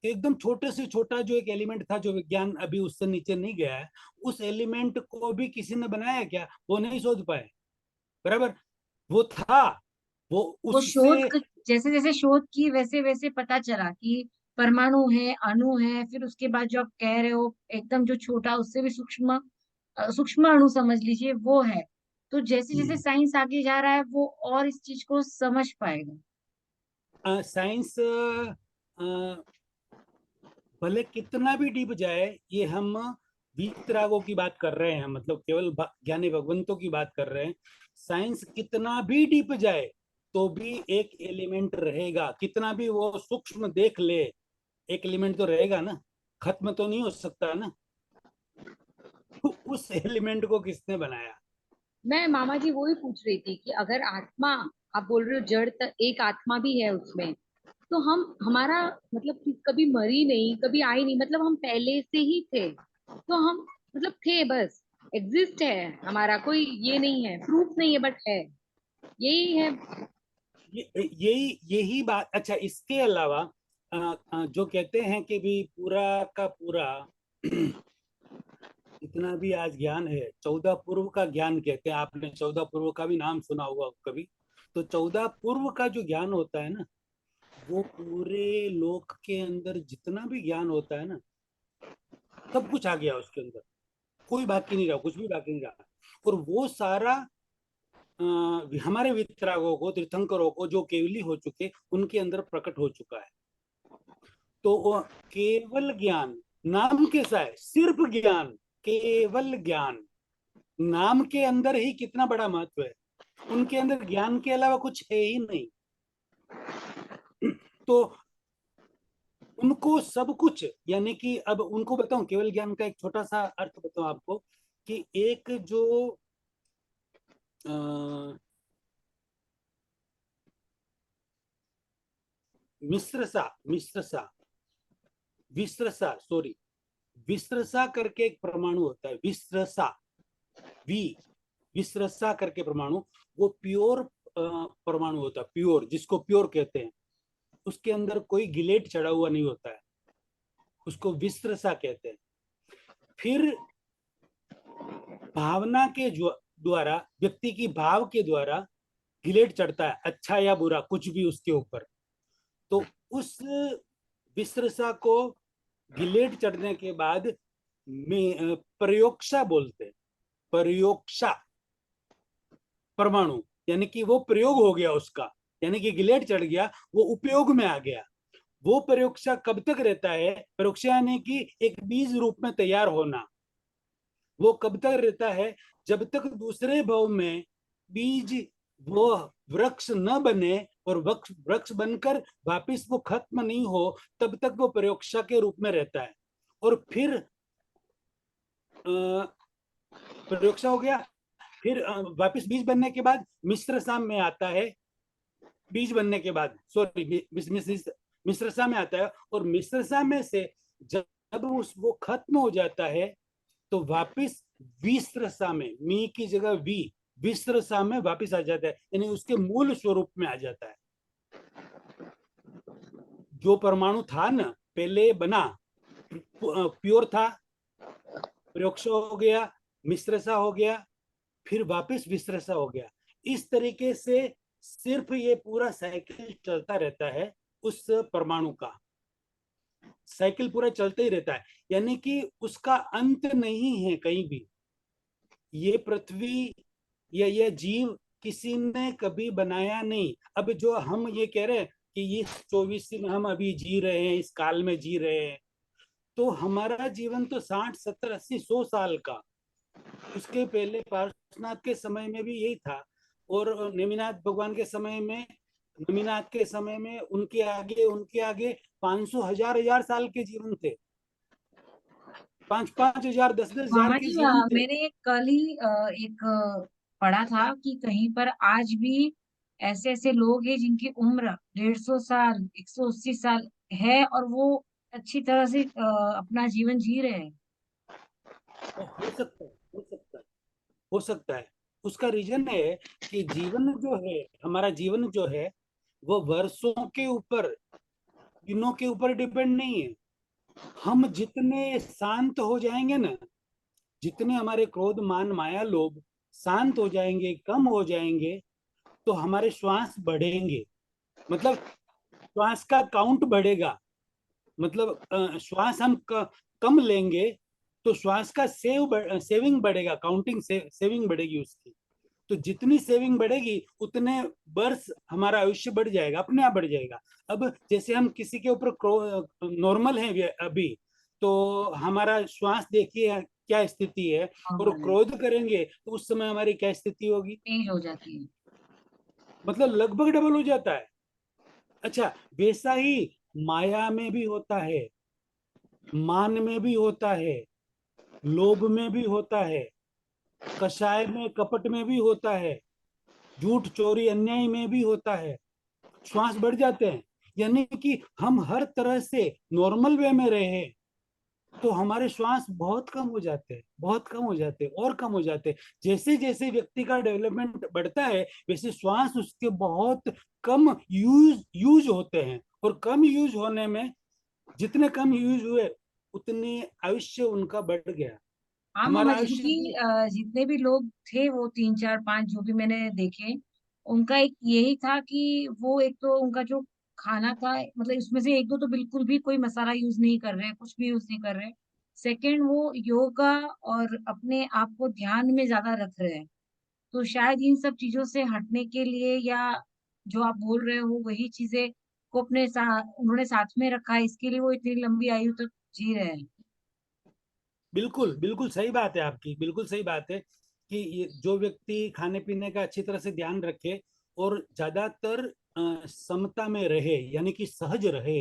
Speaker 2: एकदम छोटे से छोटा जो एक एलिमेंट था, जो विज्ञान अभी उससे नीचे नहीं गया है, उस एलिमेंट को भी किसी ने बनाया क्या? वो नहीं सोच पाए। बराबर। वो था, वो
Speaker 1: वो
Speaker 2: उससे।
Speaker 1: जैसे जैसे शोध की, वैसे वैसे पता चला कि परमाणु है, अणु है, फिर उसके बाद जो आप कह रहे हो एकदम जो छोटा, उससे भी सूक्ष्म, सूक्ष्म अणु समझ लीजिए, वो है। तो जैसे जैसे साइंस आगे जा रहा है, वो और इस चीज को समझ पाएगा।
Speaker 2: साइंस भले कितना भी डीप जाए, ये हम वीतरागों की बात कर रहे हैं, मतलब केवल ज्ञानी भगवंतों की बात कर रहे हैं। साइंस कितना भी डीप जाए, तो भी एक एलिमेंट रहेगा, कितना भी वो सूक्ष्म देख ले, एक एलिमेंट तो रहेगा ना। खत्म तो नहीं हो सकता ना। उस एलिमेंट को किसने बनाया?
Speaker 3: मैं मामा जी वही पूछ रही थी कि अगर आत्मा, आप बोल रहे हो जड़ तक एक आत्मा भी है उसमें, तो हम हमारा मतलब कि कभी मरी नहीं, कभी आई नहीं, मतलब हम पहले से ही थे, तो हम मतलब थे बस, एग्जिस्ट है, हमारा कोई ये नहीं है, प्रूफ नहीं है, बट है, यही है।
Speaker 2: यही यही बात। अच्छा, इसके अलावा जो कहते हैं कि भी पूरा का पूरा इतना भी आज ज्ञान है, 14 पूर्व का ज्ञान कहते हैं। आपने 14 पूर्व का भी नाम सुना होगा कभी। तो 14 पूर्व का जो ज्ञान होता है ना, वो पूरे लोक के अंदर जितना भी ज्ञान होता है ना, सब कुछ आ गया उसके अंदर। कोई बाकी नहीं रहा, कुछ भी बाकी नहीं रहा। और वो सारा हमारे वितरागों को, तीर्थंकरों को, जो केवली हो चुके, उनके अंदर प्रकट हो चुका है। तो वो केवल ज्ञान, नाम कैसा है? सिर्फ ज्ञान, केवल ज्ञान। नाम के अंदर ही कितना बड़ा महत्व है। उनके अंदर ज्ञान के अलावा कुछ है ही नहीं। तो उनको सब कुछ, यानी कि अब उनको बताऊं, केवल ज्ञान का एक छोटा सा अर्थ बताऊं आपको, कि एक जो अ, मिश्रसा विश्रसा, सॉरी, विश्रसा करके एक परमाणु होता है, विश्रसा, वी विश्रसा करके परमाणु, वो प्योर परमाणु होता है, प्योर, जिसको प्योर कहते हैं। उसके अंदर कोई गिलेट चढ़ा हुआ नहीं होता है, उसको विश्रसा कहते हैं। फिर भावना के द्वारा, व्यक्ति की भाव के द्वारा गिलेट चढ़ता है, अच्छा या बुरा, कुछ भी उसके ऊपर। तो उस विश्रसा को गिलेट चढ़ने के बाद में प्रयोक्षा बोलते हैं। प्रयोक्षा परमाणु, यानी कि वो प्रयोग हो गया उसका, यानी कि गिलेट चढ़ गया, वो उपयोग में आ गया। वो प्रयोक्षा कब तक रहता है? प्रयोक्षा यानी कि एक बीज रूप में तैयार होना। वो कब तक रहता है? जब तक दूसरे भाव में बीज वो वृक्ष न बने और वृक्ष वृक्ष बनकर वापिस वो खत्म नहीं हो, तब तक वो प्रयोक्षा के रूप में रहता है। और फिर प्रयोक्षा हो गया, फिर वापिस बीज बनने के बाद मिश्र साम में आता है। बीज बनने के बाद, सॉरी, मिश्रसा में आता है, और मिश्रसा में से जब उस वो खत्म हो जाता है, तो वापिस विश्रसा में, मी की जगह वी, विश्रसा में वापिस आ जाता है, यानी उसके मूल स्वरूप में आ जाता है। जो परमाणु था ना, पहले बना, प्योर था, प्रयोक्ष हो गया, मिश्रसा हो गया, फिर वापिस विश्रसा हो गया। इस तरीके से सिर्फ ये पूरा साइकिल चलता रहता है, उस परमाणु का साइकिल पूरा चलते ही रहता है, यानी कि उसका अंत नहीं है कहीं भी। ये पृथ्वी या ये जीव किसी ने कभी बनाया नहीं। अब जो हम ये कह रहे हैं कि ये 24 में हम अभी जी रहे हैं, इस काल में जी रहे हैं, तो हमारा जीवन तो 60 70 80 100 साल का। उसके पहले पार्श्वनाथ के समय में भी यही था, और नेमिनाथ भगवान के समय में, नेमिनाथ के समय में उनके आगे 500 हजार हजार साल के जीवन थे, 5 5 हजार 10 10 हजार
Speaker 1: मामा
Speaker 2: के
Speaker 1: जी,
Speaker 2: जीवन थे।
Speaker 1: मैंने कल ही एक पढ़ा था कि कहीं पर आज भी ऐसे ऐसे लोग हैं जिनकी उम्र 150 साल 180 साल है, और वो अच्छी तरह से अपना जीवन जी रहे हैं।
Speaker 2: हो सकता है, हो सकता है, हो सकता है। उसका रीजन है कि जीवन जो है, हमारा जीवन जो है, वो वर्षों के ऊपर, दिनों के ऊपर डिपेंड नहीं है। हम जितने शांत हो जाएंगे ना, जितने हमारे क्रोध मान माया लोभ शांत हो जाएंगे, कम हो जाएंगे, तो हमारे श्वास बढ़ेंगे। मतलब श्वास का काउंट बढ़ेगा। मतलब श्वास हम कम लेंगे, तो श्वास का सेविंग बढ़ेगा, काउंटिंग सेविंग बढ़ेगी उसकी। तो जितनी सेविंग बढ़ेगी, उतने वर्ष हमारा आयुष्य बढ़ जाएगा, अपने आप बढ़ जाएगा। अब जैसे हम किसी के ऊपर नॉर्मल है अभी, तो हमारा श्वास देखिए क्या स्थिति है, और
Speaker 1: नॉर्मल है,
Speaker 2: क्रोध करेंगे तो उस समय हमारी क्या स्थिति होगी?
Speaker 1: तेज हो जाती है।
Speaker 2: मतलब लगभग डबल हो जाता है। अच्छा, वैसा ही माया में भी होता है। मान में भी होता है, लोभ में भी होता है, कषाय में कपट में भी होता है, झूठ चोरी अन्याय में भी होता है। श्वास बढ़ जाते हैं, यानी कि हम हर तरह से नॉर्मल वे में रहे तो हमारे श्वास बहुत कम हो जाते हैं, बहुत कम हो जाते हैं और कम हो जाते हैं। जैसे जैसे व्यक्ति का डेवलपमेंट बढ़ता है वैसे श्वास उसके बहुत कम यूज होते हैं, और कम यूज होने में, जितने कम यूज हुए उतनी आयुष्य उनका बढ़ गया।
Speaker 1: हाँ मामा
Speaker 2: हमारा
Speaker 1: जी,
Speaker 2: आयुष्य
Speaker 1: क्योंकि जितने भी लोग थे वो तीन चार पांच जो भी मैंने देखे, उनका एक यही था कि वो एक तो उनका जो खाना था, मतलब इसमें से एक दो तो बिल्कुल भी कोई मसाला यूज नहीं कर रहे, कुछ भी यूज नहीं कर रहे। सेकंड, वो योगा और अपने आप को ध्यान में ज्यादा रख रहे हैं। तो शायद इन सब चीजों से हटने के लिए, या जो आप बोल रहे हो वही चीजें को अपने उन्होंने साथ में रखा है, इसके लिए वो इतनी लंबी आयु तक जी रहे हैं।
Speaker 2: बिल्कुल बिल्कुल सही बात है आपकी, बिल्कुल सही बात है कि ये जो व्यक्ति खाने पीने का अच्छी तरह से ध्यान रखे और ज्यादातर समता में रहे, यानी कि सहज रहे,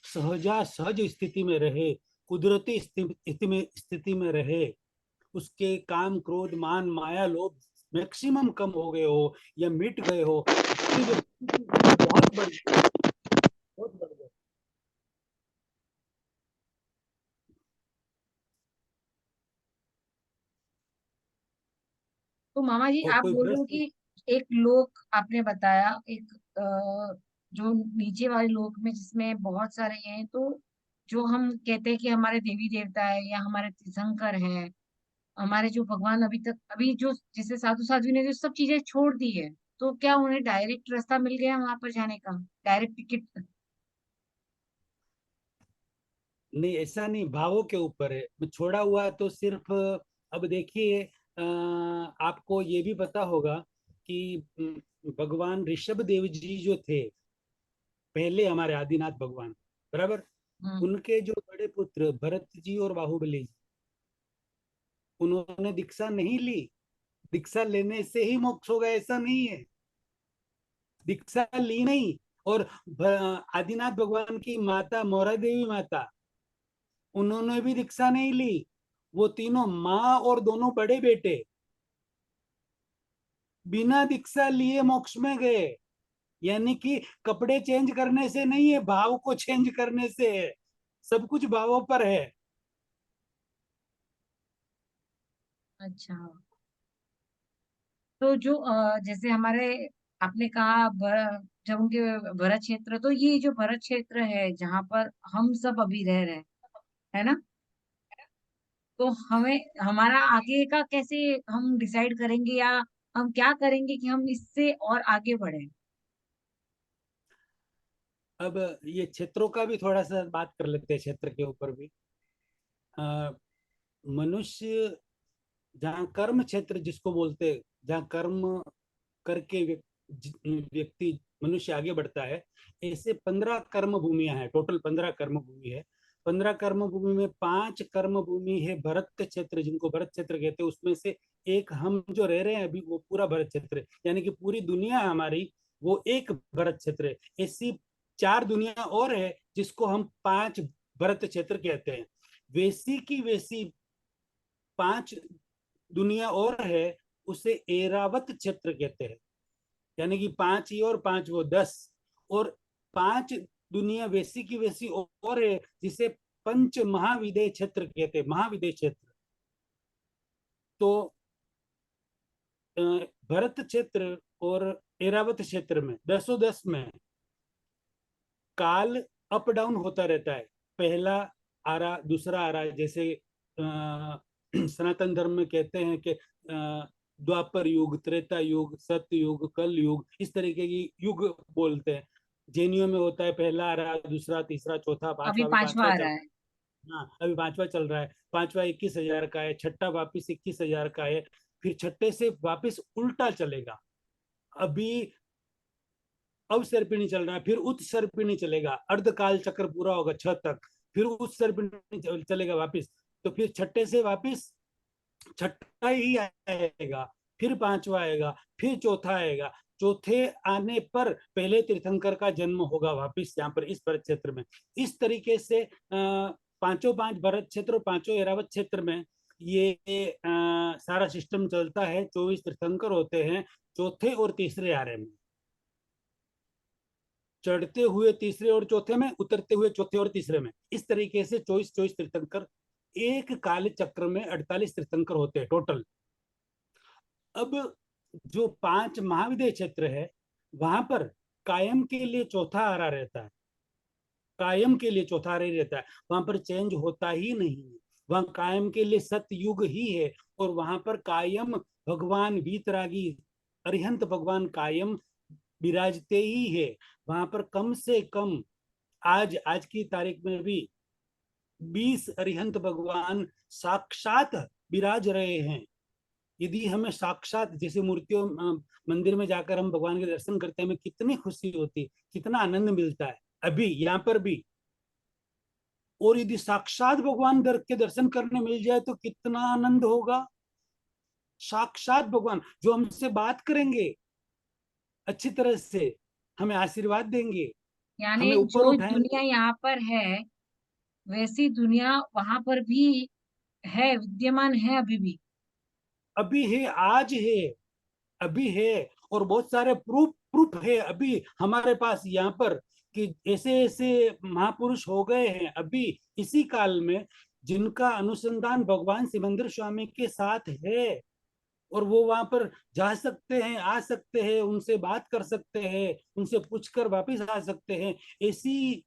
Speaker 2: सहज स्थिति में रहे, कुदरती स्थिति में रहे, उसके काम क्रोध मान माया लोभ मैक्सिमम कम हो गए हो या मिट गए हो, ऐसे व्यक्ति की उम्र बहुत बढ़ गई, बहुत बढ़ गई।
Speaker 1: तो मामा जी,
Speaker 2: और
Speaker 1: आप
Speaker 2: कोई
Speaker 1: बोल रहे हो
Speaker 2: प्रश्न?
Speaker 1: कि एक लोक आपने बताया, एक जो नीचे वाले लोक में जिसमें बहुत सारे ये हैं, तो जो हम कहते हैं कि हमारे देवी देवता है या हमारे तीर्थंकर है, हमारे जो भगवान अभी तक, अभी जो जैसे साधु साध्वी ने जो सब चीजें छोड़ दी है, तो क्या उन्हें डायरेक्ट रास्ता मिल गया वहां पर जाने का, डायरेक्ट टिकट?
Speaker 2: नहीं, ऐसा नहीं, भावों के ऊपर है छोड़ा हुआ तो सिर्फ। अब देखिए, आपको ये भी पता होगा कि भगवान ऋषभ देव जी जो थे पहले, हमारे आदिनाथ भगवान, बराबर,
Speaker 1: हम्म।
Speaker 2: उनके जो बड़े पुत्र भरत जी और बाहुबली जी, उन्होंने दीक्षा नहीं ली। दीक्षा लेने से ही मोक्ष होगा ऐसा नहीं है, दीक्षा ली नहीं। और आदिनाथ भगवान की माता मोरा देवी माता, उन्होंने भी दीक्षा नहीं ली। वो तीनों माँ और दोनों बड़े बेटे बिना दीक्षा लिए मोक्ष में गए। यानी कि कपड़े चेंज करने से नहीं है, भाव को चेंज करने से है। सब कुछ भावों पर है।
Speaker 1: अच्छा। तो जो जैसे हमारे, आपने कहा जब उनके भरत क्षेत्र, तो ये जो भरत क्षेत्र है जहाँ पर हम सब अभी रह रहे हैं, है ना, तो हमें हमारा आगे का कैसे हम डिसाइड करेंगे, या हम क्या करेंगे कि हम इससे और आगे बढ़े?
Speaker 2: अब ये क्षेत्रों का भी थोड़ा सा बात कर लेते हैं, क्षेत्र के ऊपर भी। अ, मनुष्य जहाँ कर्म क्षेत्र जिसको बोलते हैं, जहाँ कर्म करके व्यक्ति मनुष्य आगे बढ़ता है, ऐसे 15 कर्म भूमियां हैं, टोटल 15 कर्म भूमि है। 15 कर्म भूमि में 5 कर्म भूमि है भरत क्षेत्र, जिनको भरत क्षेत्र कहते हैं। उसमें से एक हम जो रह रहे हैं अभी, वो पूरा भरत क्षेत्र है, यानी कि पूरी दुनिया हमारी वो एक भरत क्षेत्र है। ऐसी 4 दुनिया और है जिसको हम 5 भरत क्षेत्र कहते हैं। वैसी की वैसी 5 दुनिया और है, उसे एरावत क्षेत्र कहते हैं। यानी कि 5 ये और 5 वो, 10। और 5 दुनिया वैसी की वैसी और है जिसे पंच महाविदय क्षेत्र कहते हैं, महाविदय क्षेत्र। तो भरत क्षेत्र और एरावत क्षेत्र में 10 में काल अप डाउन होता रहता है। पहला आ रहा, दूसरा आ रहा है, जैसे सनातन धर्म में कहते हैं कि द्वापर युग, त्रेता युग, सत्य युग, कल युग, इस तरीके की युग बोलते हैं। जैनियों में होता है पहला आ रहा, दूसरा, तीसरा, चौथा,
Speaker 1: अभी
Speaker 2: पांचवा, अभी
Speaker 1: पांचवा
Speaker 2: पांचवा
Speaker 1: आ
Speaker 2: चल
Speaker 1: रहा
Speaker 2: रहा
Speaker 1: है।
Speaker 2: है। हाँ, अभी पांचवा चल रहा है। पांचवा 21,000 का है, छठा वापिस 21,000 का है। फिर छठे से वापिस उल्टा चलेगा। अभी अवसर्पिणी चल रहा है, फिर उत्सर्पिणी चलेगा, अर्धकाल चक्र पूरा होगा 6 तक, फिर उत्सर्पिणी चलेगा वापिस। तो फिर छठे से वापिस छठा ही आएगा, फिर पांचवा आएगा, फिर चौथा आएगा। चौथे आने पर पहले तीर्थंकर का जन्म होगा वापिस यहाँ पर इस परिक्षेत्र में। इस तरीके से पांचों पांच भरत क्षेत्र और पांचों ऐरावत क्षेत्र में ये सारा सिस्टम चलता है। 24 तीर्थंकर होते हैं चौथे और तीसरे आरे में, चढ़ते हुए तीसरे और चौथे में, उतरते हुए चौथे और तीसरे में। इस तरीके से 24 तीर्थंकर, एक काल चक्र में 48 तीर्थंकर होते हैं टोटल। अब जो 5 महाविद्य क्षेत्र है वहां पर कायम के लिए चौथा आरा रहता है, कायम के लिए चौथा आरा रहता है, वहां पर चेंज होता ही नहीं है। वहां कायम के लिए सतयुग ही है, और वहां पर कायम भगवान वीतरागी अरिहंत भगवान कायम विराजते ही है। वहां पर कम से कम आज की तारीख में भी 20 अरिहंत भगवान साक्षात विराज रहे हैं। यदि हमें साक्षात जैसे मूर्तियों मंदिर में जाकर हम भगवान के दर्शन करते हैं, हमें कितनी खुशी होती, कितना आनंद मिलता है अभी यहाँ पर भी। और यदि साक्षात भगवान के दर्शन करने मिल जाए तो कितना आनंद होगा। साक्षात भगवान जो हमसे बात करेंगे अच्छी तरह से, हमें आशीर्वाद देंगे,
Speaker 1: यानी
Speaker 2: हमें ऊपर
Speaker 1: जो दुनिया
Speaker 2: उठाएंगे।
Speaker 1: यहाँ पर है वैसी दुनिया वहां पर भी है, विद्यमान है अभी भी।
Speaker 2: अभी है, आज है, अभी है। और बहुत सारे प्रूफ प्रूफ है अभी हमारे पास यहाँ पर, कि ऐसे ऐसे महापुरुष हो गए हैं अभी इसी काल में, जिनका अनुसंधान भगवान सिमंदर स्वामी के साथ है। और वो वहां पर जा सकते हैं, आ सकते हैं, उनसे बात कर सकते हैं, उनसे पूछकर वापस आ सकते हैं। ऐसी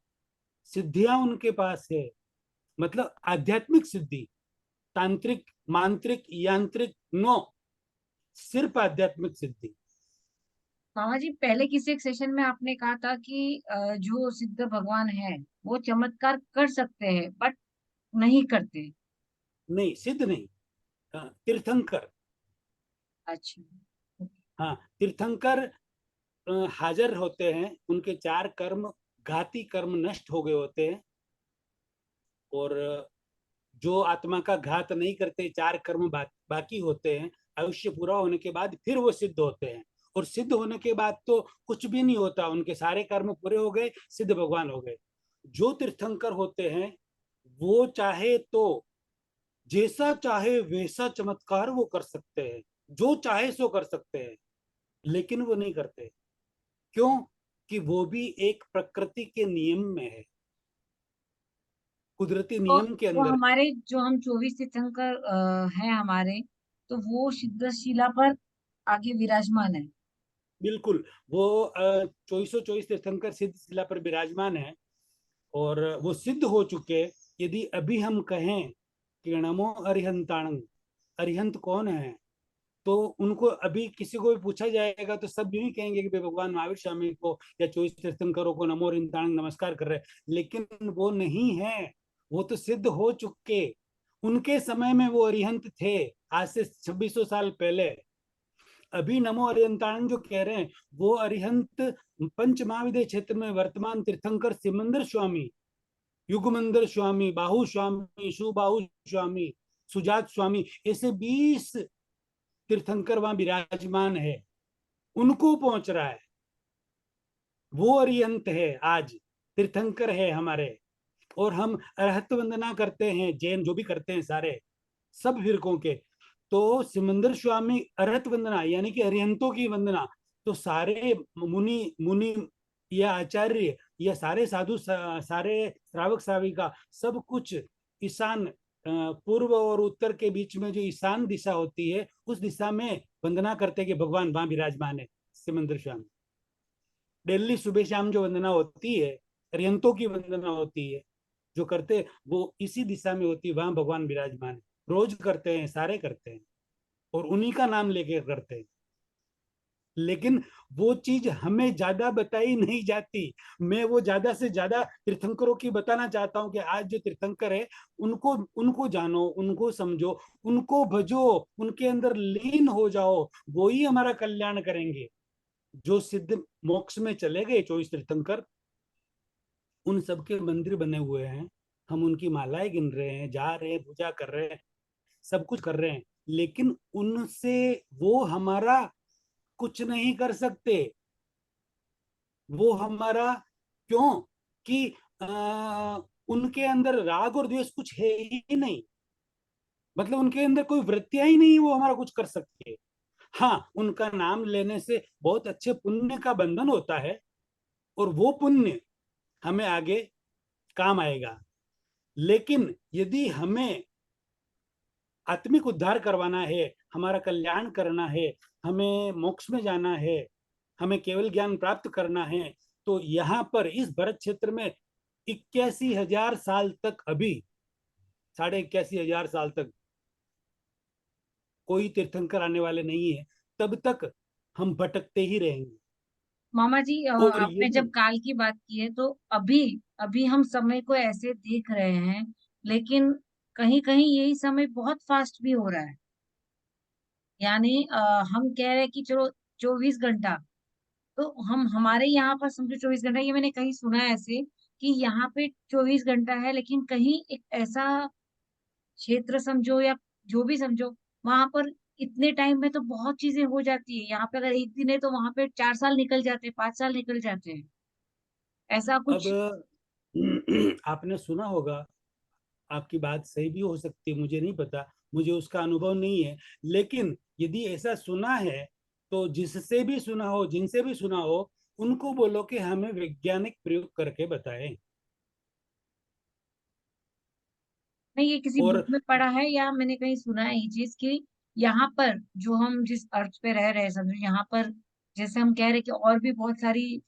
Speaker 2: सिद्धियां उनके पास है, मतलब आध्यात्मिक सिद्धि। तांत्रिक, मांत्रिक, यांत्रिक नो, सिर्फ आध्यात्मिक सिद्धि।
Speaker 1: बाबा जी, पहले किसी एक सेशन में आपने कहा था कि जो सिद्ध भगवान है वो चमत्कार कर सकते हैं बट नहीं करते।
Speaker 2: नहीं, सिद्ध नहीं, तीर्थंकर।
Speaker 1: अच्छा।
Speaker 2: हाँ, तीर्थंकर हाजिर होते हैं, उनके 4 कर्म, घाती कर्म नष्ट हो गए होते हैं। और जो आत्मा का घात नहीं करते, 4 कर्म बाकी होते हैं, आयुष्य पूरा होने के बाद फिर वो सिद्ध होते हैं। और सिद्ध होने के बाद तो कुछ भी नहीं होता, उनके सारे कर्म पूरे हो गए, सिद्ध भगवान हो गए। जो तीर्थंकर होते हैं वो चाहे तो जैसा चाहे वैसा चमत्कार वो कर सकते हैं, जो चाहे सो कर सकते हैं, लेकिन वो नहीं करते। क्यों? कि वो भी एक प्रकृति के नियम में है, कुदरती
Speaker 1: तो
Speaker 2: नियम के
Speaker 1: वो
Speaker 2: अंदर।
Speaker 1: हमारे जो हम 24 तीर्थंकर हैं हमारे, तो वो सिद्ध शिला पर आगे विराजमान है।
Speaker 2: बिल्कुल, वो 24 तीर्थंकर सिद्ध शिला पर विराजमान है, और वो सिद्ध हो चुके। यदि अभी हम कहें कि नमो अरिहंताणं, अरिहंत कौन है, तो उनको अभी किसी को भी पूछा जाएगा तो सब यूं ही कहेंगे कि भगवान महावीर स्वामी को या 24 तीर्थंकरों को नमो अरिहंताणं नमस्कार कर रहे हैं। लेकिन वो नहीं है, वो तो सिद्ध हो चुके। उनके समय में वो अरिहंत थे, आज से 2600 साल पहले। अभी नमो अरिहंताणं जो कह रहे हैं वो अरिहंत पंच महाविद्य क्षेत्र में वर्तमान तीर्थंकर सिमंदर स्वामी, युगमंदर स्वामी, बाहु स्वामी, सुबाहु स्वामी, सुजात स्वामी, ऐसे 20 तीर्थंकर वहां विराजमान है, उनको पहुंच रहा है। वो अरिहंत है, आज तीर्थंकर है हमारे। और हम अरहत वंदना करते हैं, जैन जो भी करते हैं सारे, सब फिरकों के। तो सिमंदर स्वामी अरहत वंदना यानी कि अरिहंतों की वंदना। तो सारे मुनि मुनि या आचार्य या सारे साधु, सारे श्रावक श्राविका, सब कुछ ईशान, पूर्व और उत्तर के बीच में जो ईशान दिशा होती है, उस दिशा में वंदना करते कि भगवान वहां विराजमान है सिमंदर स्वामी। डेली सुबह शाम जो वंदना होती है, अरिहंतों की वंदना होती है जो करते, वो इसी दिशा में होती है, वहां भगवान विराजमान है। रोज करते हैं, सारे करते हैं, और उन्हीं का नाम लेके करते हैं। लेकिन वो चीज हमें ज्यादा बताई नहीं जाती। मैं वो ज्यादा से ज्यादा तीर्थंकरों की बताना चाहता हूँ कि आज जो तीर्थंकर है उनको उनको जानो, उनको समझो, उनको भजो, उनके अंदर लीन हो जाओ, वो ही हमारा कल्याण करेंगे। जो सिद्ध मोक्ष में चले गए 24 तीर्थंकर, उन सबके मंदिर बने हुए हैं, हम उनकी मालाएं गिन रहे हैं, जा रहे हैं, पूजा कर रहे हैं, सब कुछ कर रहे हैं, लेकिन उनसे वो हमारा कुछ नहीं कर सकते। वो हमारा क्यों? कि उनके अंदर राग और द्वेष कुछ है ही नहीं, मतलब उनके अंदर कोई वृत्तियां ही नहीं वो हमारा कुछ कर सकती है। हाँ, उनका नाम लेने से बहुत अच्छे पुण्य का बंधन होता है, और वो पुण्य हमें आगे काम आएगा। लेकिन यदि हमें आत्मिक उद्धार करवाना है, हमारा कल्याण करना है, हमें मोक्ष में जाना है, हमें केवल ज्ञान प्राप्त करना है, तो यहाँ पर इस भरत क्षेत्र में 81,000 साल तक, अभी 81,500 साल तक कोई तीर्थंकर आने वाले नहीं है, तब तक हम भटकते ही रहेंगे।
Speaker 1: मामा जी,
Speaker 2: और
Speaker 1: आपने जब
Speaker 2: यदि
Speaker 1: काल की बात की है तो अभी अभी हम समय को ऐसे देख रहे हैं, लेकिन कहीं कहीं यही समय बहुत फास्ट भी हो रहा है। यानी हम कह रहे हैं कि चलो 24 घंटा, तो हम हमारे यहाँ पर समझो 24 घंटा, ये मैंने कहीं सुना है ऐसे कि यहाँ पे 24 घंटा है, लेकिन कहीं एक ऐसा क्षेत्र समझो या जो भी समझो, वहां पर इतने टाइम में तो बहुत चीजें हो जाती है। यहाँ पे अगर एक दिन है तो वहां पे 4 साल निकल जाते हैं, 5 साल निकल जाते हैं, ऐसा
Speaker 2: अब
Speaker 1: कुछ।
Speaker 2: आपने सुना होगा, आपकी बात सही भी हो सकती है, मुझे नहीं पता, मुझे उसका अनुभव नहीं है। लेकिन यदि ऐसा सुना है, तो जिससे भी सुना हो, जिनसे भी सुना हो, उनको बोलो कि हमें वैज्ञानिक प्रयोग करके बताएं।
Speaker 1: नहीं, ये किसी बुक
Speaker 2: और
Speaker 1: में पढ़ा है या मैंने कहीं सुना है ये चीज कि यहाँ पर जो हम जिस अर्थ पे रह रहे हैं समझो, यहाँ पर जैसे हम कह रहे हैं कि और भी बहुत सारी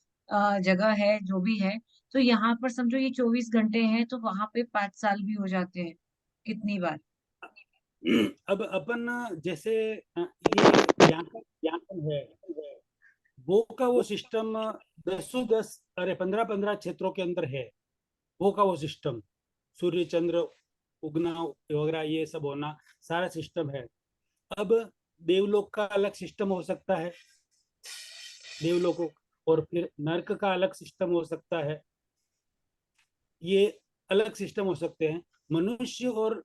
Speaker 1: जगह है जो भी है, तो यहाँ पर समझो ये 24 घंटे हैं तो वहां पे 5 साल भी हो जाते हैं कितनी बार।
Speaker 2: अब अपन जैसे ये ज्ञापन है, वो का वो सिस्टम 10 अरे 15 क्षेत्रों के अंदर है। वो का वो सिस्टम, सूर्य चंद्र उगना वगैरह ये सब होना, सारा सिस्टम है। अब देवलोक का अलग सिस्टम हो सकता है, देवलोक, और फिर नरक का अलग सिस्टम हो सकता है, ये अलग सिस्टम हो सकते हैं। मनुष्य और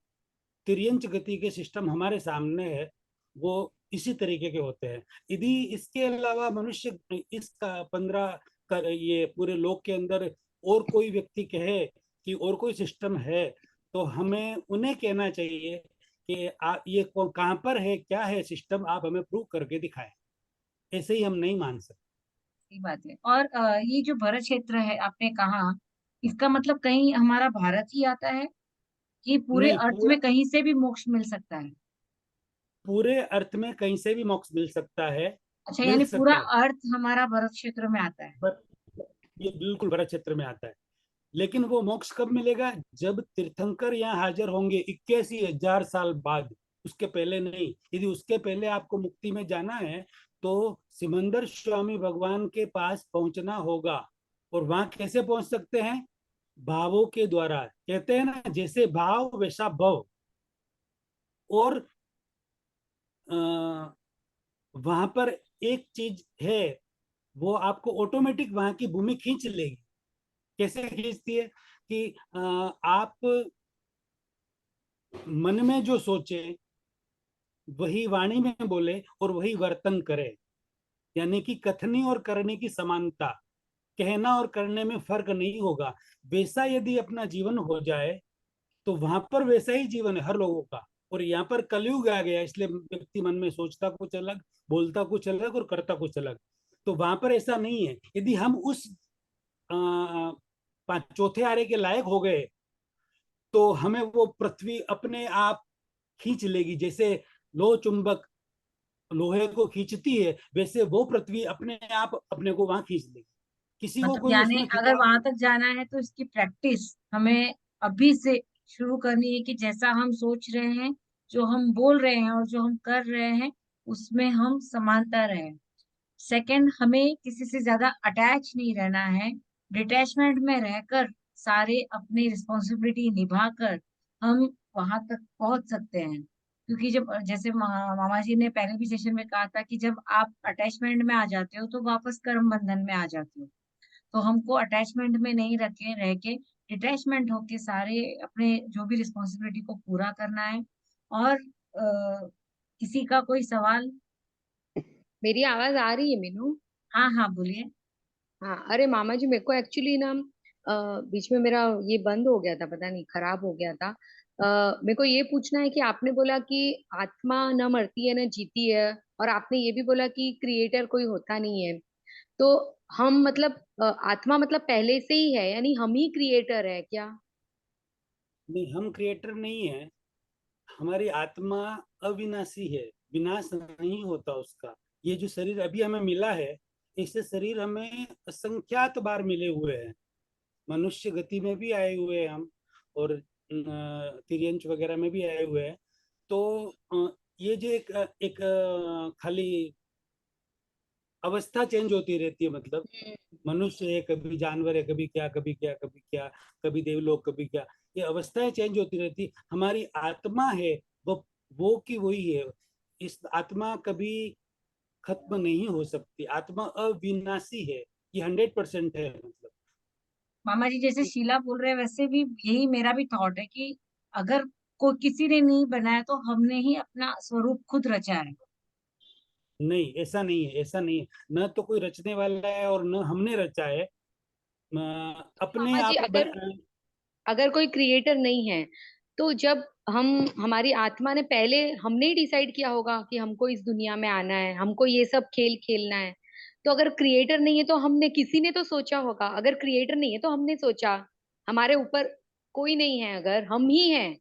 Speaker 2: तिर्यंच गति के सिस्टम हमारे सामने है, वो इसी तरीके के होते हैं। यदि इसके अलावा मनुष्य इसका 15 कर ये पूरे लोक के अंदर और कोई व्यक्ति कहे कि और कोई सिस्टम है, तो हमें उन्हें कहना चाहिए कि ये कहाँ पर है, क्या है सिस्टम, आप हमें प्रूव करके दिखाएं। ऐसे ही हम नहीं मान सकते।
Speaker 1: सही बात है। और ये जो भरत क्षेत्र है आपने कहा, इसका मतलब कहीं हमारा भारत ही आता है कि पूरे
Speaker 2: नहीं,
Speaker 1: अर्थ
Speaker 2: पूरा
Speaker 1: में कहीं से भी मोक्ष मिल सकता है?
Speaker 2: पूरे अर्थ में कहीं से भी मोक्ष मिल सकता है,
Speaker 1: अच्छा,
Speaker 2: मिल
Speaker 1: यानी पूरा
Speaker 2: सकता है।
Speaker 1: अर्थ हमारा भरत क्षेत्र में आता है।
Speaker 2: पर ये बिल्कुल भरत क्षेत्र में आता है। लेकिन वो मोक्ष कब मिलेगा? जब तीर्थंकर यहाँ हाजिर होंगे 81,000 साल बाद, उसके पहले नहीं। यदि उसके पहले आपको मुक्ति में जाना है, तो सिमंदर स्वामी भगवान के पास पहुंचना होगा। और वहां कैसे पहुंच सकते हैं? भावों के द्वारा। कहते हैं ना, जैसे भाव वैसा भव। और वहां पर एक चीज है, वो आपको ऑटोमेटिक वहां की भूमि खींच लेगी। कैसे खींचती है? कि आप मन में जो सोचे वही वाणी में बोले और वही वर्तन करे, यानी कि कथनी और करने की समानता, कहना और करने में फर्क नहीं होगा। वैसा यदि अपना जीवन हो जाए, तो वहां पर वैसा ही जीवन है हर लोगों का। और यहाँ पर कलयुग आ गया, इसलिए व्यक्ति मन में सोचता कुछ अलग, बोलता कुछ अलग और करता कुछ अलग। तो वहां पर ऐसा नहीं है। यदि हम उस चौथे आरे के लायक हो गए, तो हमें वो पृथ्वी अपने आप खींच लेगी। जैसे लोह चुंबक लोहे को खींचती है, वैसे वो पृथ्वी अपने आप अपने को वहां खींच लेगी। किसी को
Speaker 1: मतलब
Speaker 2: कोई
Speaker 1: यानी
Speaker 2: उसमें
Speaker 1: अगर
Speaker 2: खिंचाव
Speaker 1: वहां
Speaker 2: नहीं।
Speaker 1: तक जाना है तो इसकी प्रैक्टिस हमें अभी से शुरू करनी है कि जैसा हम सोच रहे हैं, जो हम बोल रहे हैं और जो हम कर रहे हैं, उसमें हम समानता रहे। सेकंड, हमें किसी से ज्यादा अटैच नहीं रहना है। डिटैचमेंट में रहकर सारे अपनी रिस्पॉन्सिबिलिटी निभाकर हम वहां तक पहुंच सकते हैं। क्योंकि जब जैसे मामा जी ने पहले भी सेशन में कहा था कि जब आप अटैचमेंट में आ जाते हो तो वापस कर्म बंधन में आ जाते हो। तो हमको अटैचमेंट में नहीं रखे रह के डिटैचमेंट होके सारे अपने जो भी रिस्पॉन्सिबिलिटी को पूरा करना है। और किसी का कोई सवाल?
Speaker 3: मेरी आवाज आ रही है मीनू?
Speaker 1: हाँ हाँ, बोलिए।
Speaker 3: हाँ, अरे मामा जी, मेरे को एक्चुअली ना बीच में मेरा ये बंद हो गया था, पता नहीं खराब हो गया था। मेरे को ये पूछना है कि आपने बोला कि आत्मा न मरती है न जीती है, और आपने ये भी बोला कि क्रिएटर कोई होता नहीं है। तो हम मतलब आत्मा मतलब पहले से ही है, यानी हम ही क्रिएटर है क्या?
Speaker 2: नहीं, हम क्रिएटर नहीं है। हमारी आत्मा अविनाशी है, विनाश नहीं होता उसका। ये जो शरीर अभी हमें मिला है, इससे शरीर हमें असंख्यात बार मिले हुए हैं। मनुष्य गति में भी आए हुए हैं हम, और तिर्यंच वगैरह में भी आए हुए हैं। तो ये जो एक खाली अवस्था चेंज होती रहती है, मतलब मनुष्य है, कभी जानवर है, कभी क्या कभी क्या कभी क्या, कभी देवलोक कभी क्या, ये अवस्थाएं चेंज होती रहती। हमारी आत्मा है वो की वही है। इस आत्मा कभी खत्म नहीं हो सकती, आत्मा अविनाशी है, ये 100% है मतलब।
Speaker 1: मामा जी जैसे शीला बोल रहे हैं, वैसे भी यही मेरा भी थॉट है कि अगर कोई किसी ने नहीं बनाया तो हमने ही अपना स्वरूप खुद रचा है।
Speaker 2: नहीं, ऐसा नहीं है, ऐसा नहीं है। न तो कोई रचने वाला है और न हमने रचा है। अपने
Speaker 3: मामा जी,
Speaker 2: आप
Speaker 3: अगर अगर कोई क्रिएटर नहीं है, तो जब हम हमारी आत्मा ने पहले हमने ही डिसाइड किया होगा कि हमको इस दुनिया में आना है, हमको ये सब खेल खेलना है। तो अगर क्रिएटर नहीं है तो हमने किसी ने तो सोचा होगा, अगर क्रिएटर नहीं है तो हमने सोचा। हमारे ऊपर कोई नहीं है, अगर हम ही हैं,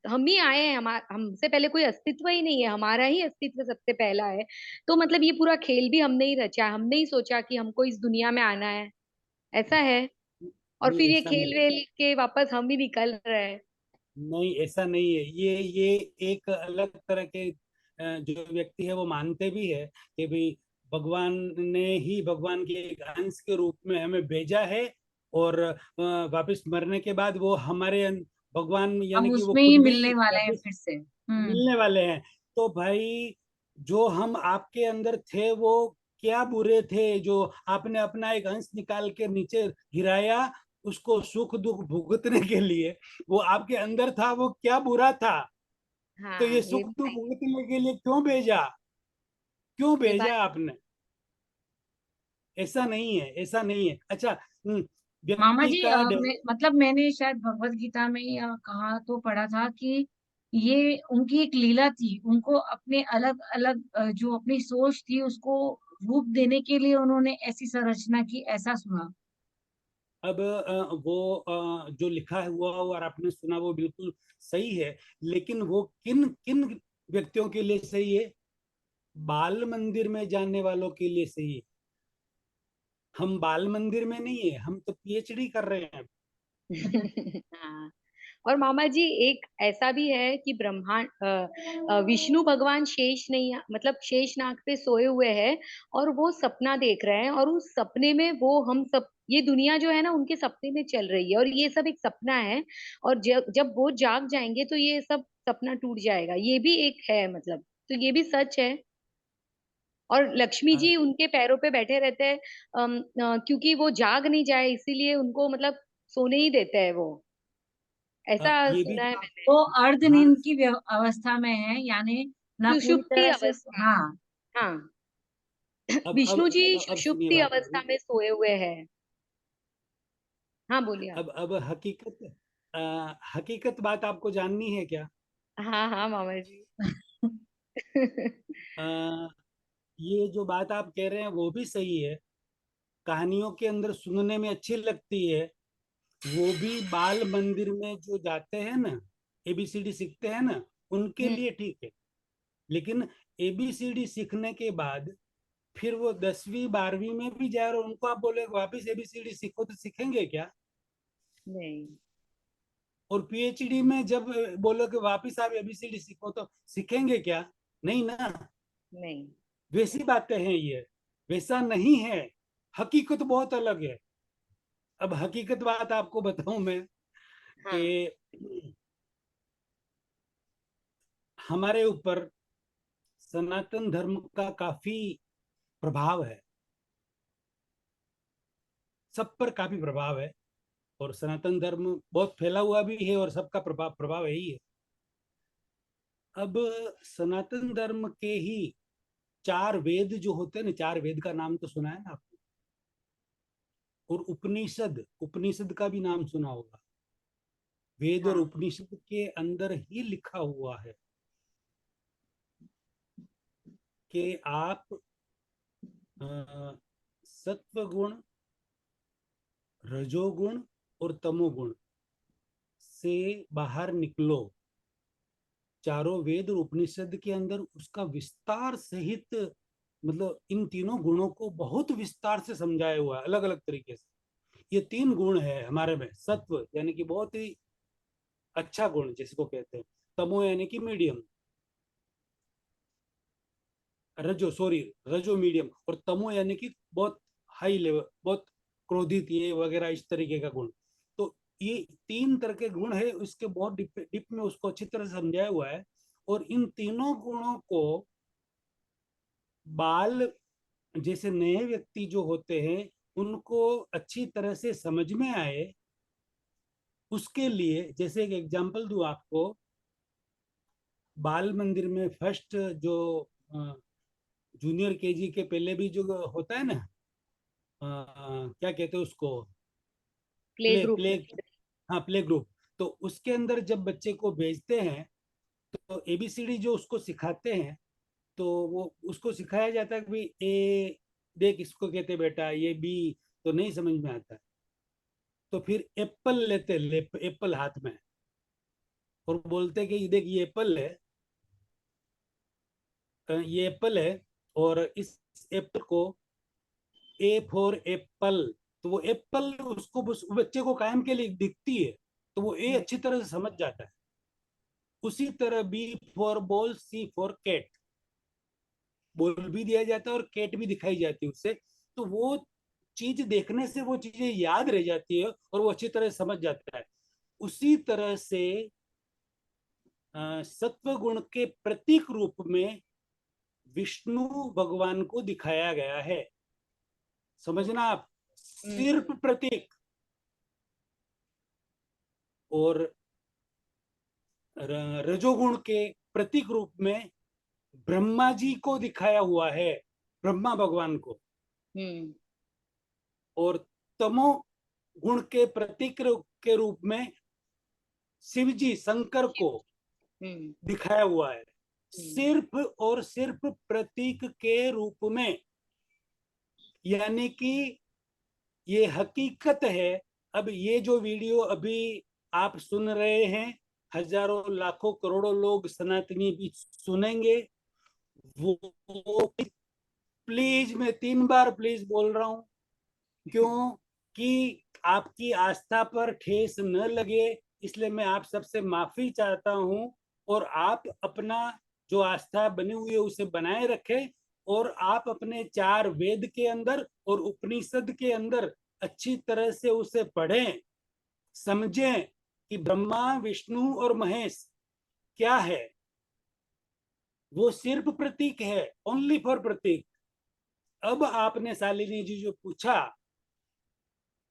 Speaker 3: हम ही आए हैं, हमसे पहले कोई अस्तित्व ही नहीं है, हमारा ही अस्तित्व सबसे पहला है। तो मतलब ये पूरा खेल भी हमने ही रचा, हमने ही सोचा कि हमको इस दुनिया में आना है, ऐसा है। और
Speaker 2: नहीं,
Speaker 3: फिर ये
Speaker 2: ऐसा नहीं
Speaker 3: खेल
Speaker 2: है।
Speaker 3: वेल के वापस हम ही निकल रहे हैं।
Speaker 2: नहीं, ऐसा नहीं है। ये एक अलग तरह के जो व्यक्ति है वो मानते भी है कि भाई भगवान ने ही भगवान के एक अंश के रूप में हमें भेजा है, और वापस मरने के बाद वो हमारे भगवान यानी
Speaker 1: हम
Speaker 2: कि वो
Speaker 1: उसमें ही
Speaker 2: खुद भी
Speaker 1: मिलने वाले हैं
Speaker 2: वापस
Speaker 1: फिर से।
Speaker 2: मिलने वाले हैं। तो भाई, जो हम आपके अंदर थे वो क्या बुरे थे, जो आपने अपना एक अंश निकाल के नीचे गिराया, उसको सुख दुख भुगतने के लिए, वो आपके अंदर था, वो क्या बुरा था? तो ये
Speaker 3: हाँ, ये
Speaker 2: सुख
Speaker 3: भी
Speaker 2: दुख
Speaker 3: सही।
Speaker 2: भुगतने के लिए क्यों भेजा? क्यों
Speaker 3: ये बात।
Speaker 2: भेजा आपने? ऐसा नहीं है, ऐसा नहीं है। अच्छा,
Speaker 1: मामा
Speaker 2: व्यक्ति
Speaker 1: जी
Speaker 2: का
Speaker 1: मतलब मैंने शायद भगवत गीता में या कहा तो पढ़ा था कि ये उनकी एक लीला थी, उनको अपने अलग अलग जो अपनी सोच थी उसको रूप देने के लिए उन्होंने ऐसी संरचना की, ऐसा सुना।
Speaker 2: अब वो जो लिखा हुआ और आपने सुना वो बिल्कुल सही है, लेकिन वो किन किन व्यक्तियों के लिए सही है? बाल मंदिर में जाने वालों के लिए सही है। हम बाल मंदिर में नहीं है, हम तो पीएचडी कर रहे हैं।
Speaker 3: हाँ। और मामा जी, एक ऐसा भी है कि ब्रह्मांड विष्णु भगवान शेष नहीं, मतलब शेष नाग पे सोए हुए हैं, और वो सपना देख रहे हैं, और उस सपने में वो हम सब, ये दुनिया जो है ना उनके सपने में चल रही है, और ये सब एक सपना है। और जब जब वो जाग जाएंगे तो ये सब सपना टूट जाएगा, ये भी एक है मतलब। तो ये भी सच है। और लक्ष्मी
Speaker 2: हाँ,
Speaker 3: जी उनके पैरों पे बैठे रहते हैं, क्योंकि वो जाग नहीं जाए इसीलिए उनको मतलब सोने ही देते हैं वो, ऐसा
Speaker 2: ये भी
Speaker 3: सुना है मैंने।
Speaker 1: वो अर्ध
Speaker 2: हाँ।
Speaker 1: नींद की अवस्था में है, यानी ना पूरी
Speaker 3: सुषुप्ति
Speaker 1: तरह से।
Speaker 3: अवस्था।
Speaker 1: हाँ।
Speaker 3: हाँ।
Speaker 2: अब अब
Speaker 3: विष्णु जी
Speaker 2: अब सुनिए
Speaker 3: सुषुप्ति
Speaker 2: बात।
Speaker 3: अवस्था में सोए हुए हैं। हाँ, बोलिए आप।
Speaker 2: अब हकीकत बात आपको जाननी है क्या?
Speaker 3: हाँ हाँ मामा जी।
Speaker 2: आ, ये जो बात आप कह रहे हैं वो भी सही है, कहानियों के अंदर सुनने में अच्छी लगती है। वो भी बाल मंदिर में जो जाते हैं ना, एबीसीडी सीखते हैं ना, उनके
Speaker 3: हम्म।
Speaker 2: लिए ठीक है। लेकिन एबीसीडी सीखने के बाद फिर वो 10वीं 12वीं में भी जाए और उनको आप बोले वापिस एबीसीडी सीखो, तो सीखेंगे क्या?
Speaker 3: नहीं।
Speaker 2: और पीएचडी में जब बोलो कि वापिस आप एबीसीडी सीखो, तो सीखेंगे क्या? नहीं ना।
Speaker 3: नहीं।
Speaker 2: वैसी बातें हैं ये, वैसा नहीं है। हकीकत बहुत अलग है। अब हकीकत बात आपको बताऊं मैं कि
Speaker 3: हाँ।
Speaker 2: हमारे ऊपर सनातन धर्म का काफी प्रभाव है, सब पर काफी प्रभाव है। और सनातन धर्म बहुत फैला हुआ भी है और सबका प्रभाव प्रभाव यही है। अब सनातन धर्म के ही 4 वेद जो होते हैं ना, 4 वेद का नाम तो सुना है ना आपने? और उपनिषद, उपनिषद का भी नाम सुना होगा। वेद और
Speaker 3: हाँ।
Speaker 2: उपनिषद के अंदर ही लिखा हुआ है कि आप सत्व गुण, रजोगुण और तमोगुण से बाहर निकलो। चारों वेद और उपनिषद के अंदर उसका विस्तार सहित, मतलब इन तीनों गुणों को बहुत विस्तार से समझाया हुआ है अलग अलग तरीके से। ये 3 गुण है हमारे में। सत्व यानी कि बहुत ही अच्छा गुण जिसको कहते हैं, तमो यानी कि मीडियम, रजो मीडियम, और तमो यानी कि बहुत हाई लेवल, बहुत क्रोधित ये वगैरह इस तरीके का गुण। तो ये 3 तरह के गुण है, उसके बहुत डिप में उसको अच्छी तरह से समझाया हुआ है। और इन तीनों गुणों को बाल, जैसे नए व्यक्ति जो होते हैं, उनको अच्छी तरह से समझ में आए, उसके लिए जैसे एक एग्जांपल दूं आपको। बाल मंदिर में फर्स्ट जो जूनियर केजी के पहले भी जो होता है ना, क्या कहते हैं उसको,
Speaker 3: प्ले
Speaker 2: प्ले
Speaker 3: ग्रुप
Speaker 2: प्ले
Speaker 3: में।
Speaker 2: हाँ, प्ले ग्रुप। तो उसके अंदर जब बच्चे को भेजते हैं तो एबीसीडी जो उसको सिखाते हैं, तो वो उसको सिखाया जाता है कि भाई ए देख इसको कहते हैं बेटा, ये बी, तो नहीं समझ में आता है। तो फिर एप्पल लेते ले, एप्पल हाथ में, और बोलते हैं कि देख ये एप्पल है, ये एप्पल है, और इस एप्पल को ए फॉर एप्पल, तो वो एप्पल उसको उस बच्चे को कायम के लिए दिखती है, तो वो ए अच्छी तरह से समझ जाता है। उसी तरह B for ball, C for cat, ball भी दिया जाता है और कैट भी दिखाई जाती है उससे। तो वो चीज देखने से वो चीजें याद रह जाती है और वो अच्छी तरह समझ जाता है। उसी तरह से सत्व गुण के प्रतीक रूप में विष्णु भगवान को दिखाया गया है। समझना आप, सिर्फ प्रतीक। और रजोगुण के प्रतीक रूप में ब्रह्मा जी को दिखाया हुआ है, ब्रह्मा भगवान को।
Speaker 3: हम्म।
Speaker 2: और तमो गुण के प्रतीक के रूप में शिव जी, शंकर को
Speaker 3: हम्म।
Speaker 2: दिखाया हुआ है,
Speaker 3: हम्म।
Speaker 2: सिर्फ और सिर्फ प्रतीक के रूप में। यानी कि ये हकीकत है। अब ये जो वीडियो अभी आप सुन रहे हैं, हजारों लाखों करोड़ों लोग सनातनी भी सुनेंगे, वो प्लीज, मैं 3 बार प्लीज बोल रहा हूं, क्यों कि आपकी आस्था पर ठेस न लगे, इसलिए मैं आप सबसे माफी चाहता हूं। और आप अपना जो आस्था बनी हुई है उसे बनाए रखें, और आप अपने 4 वेद के अंदर और उपनिषद के अंदर अच्छी तरह से उसे पढ़ें, समझें कि ब्रह्मा, विष्णु और महेश क्या है। वो सिर्फ प्रतीक है, ओनली फॉर प्रतीक। अब आपने शालिनी जी जो पूछा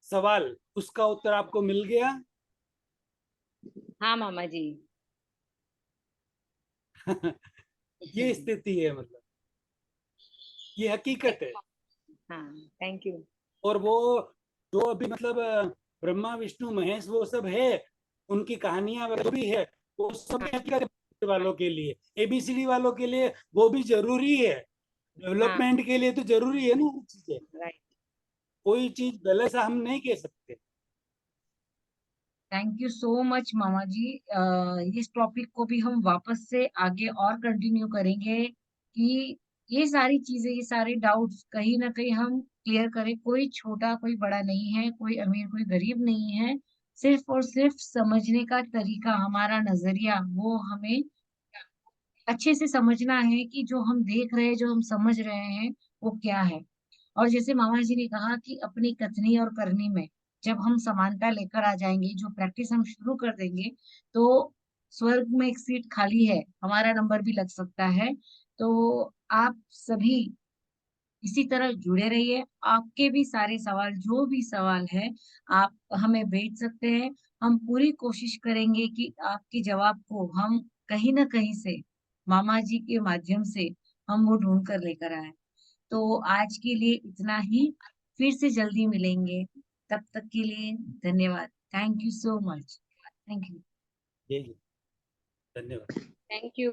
Speaker 2: सवाल, उसका उत्तर आपको मिल गया।
Speaker 3: हाँ मामा जी।
Speaker 2: ये स्थिति है, मतलब ये हकीकत है।
Speaker 3: हाँ, थैंक यू।
Speaker 2: और वो जो अभी मतलब ब्रह्मा विष्णु महेश वो सब है, उनकी कहानियां वगैरह भी है, वो सब
Speaker 3: हाँ।
Speaker 2: हकीकत है वालों के लिए, एबीसीडी वालों के लिए वो भी जरूरी है।
Speaker 3: हाँ।
Speaker 2: डेवलपमेंट के लिए तो जरूरी है ना वो चीजें।
Speaker 3: राइट।
Speaker 2: कोई चीज गलत सा हम नहीं कह सकते।
Speaker 1: थैंक यू सो मच मामा जी। इस टॉपिक को भी हम वापस से आगे और कंटिन्यू करेंगे कि ये सारी चीजें, ये सारे डाउट्स कहीं ना कहीं हम क्लियर करें। कोई छोटा कोई बड़ा नहीं है, कोई अमीर कोई गरीब नहीं है। सिर्फ और सिर्फ समझने का तरीका, हमारा नजरिया, वो हमें अच्छे से समझना है कि जो हम देख रहे हैं, जो हम समझ रहे हैं, वो क्या है। और जैसे मामा जी ने कहा कि अपनी कथनी और करनी में जब हम समानता लेकर आ जाएंगे, जो प्रैक्टिस हम शुरू कर देंगे, तो स्वर्ग में एक सीट खाली है, हमारा नंबर भी लग सकता है। तो आप सभी इसी तरह जुड़े रहिए। आपके भी सारे सवाल, जो भी सवाल है, आप हमें भेज सकते हैं। हम पूरी कोशिश करेंगे कि आपके जवाब को हम कहीं ना कहीं से, मामा जी के माध्यम से, हम वो ढूंढ कर लेकर आए। तो आज के लिए इतना ही। फिर से जल्दी मिलेंगे। तब तक के लिए धन्यवाद। Thank you so much. Thank you.
Speaker 2: जी जी, धन्यवाद।
Speaker 3: Thank you.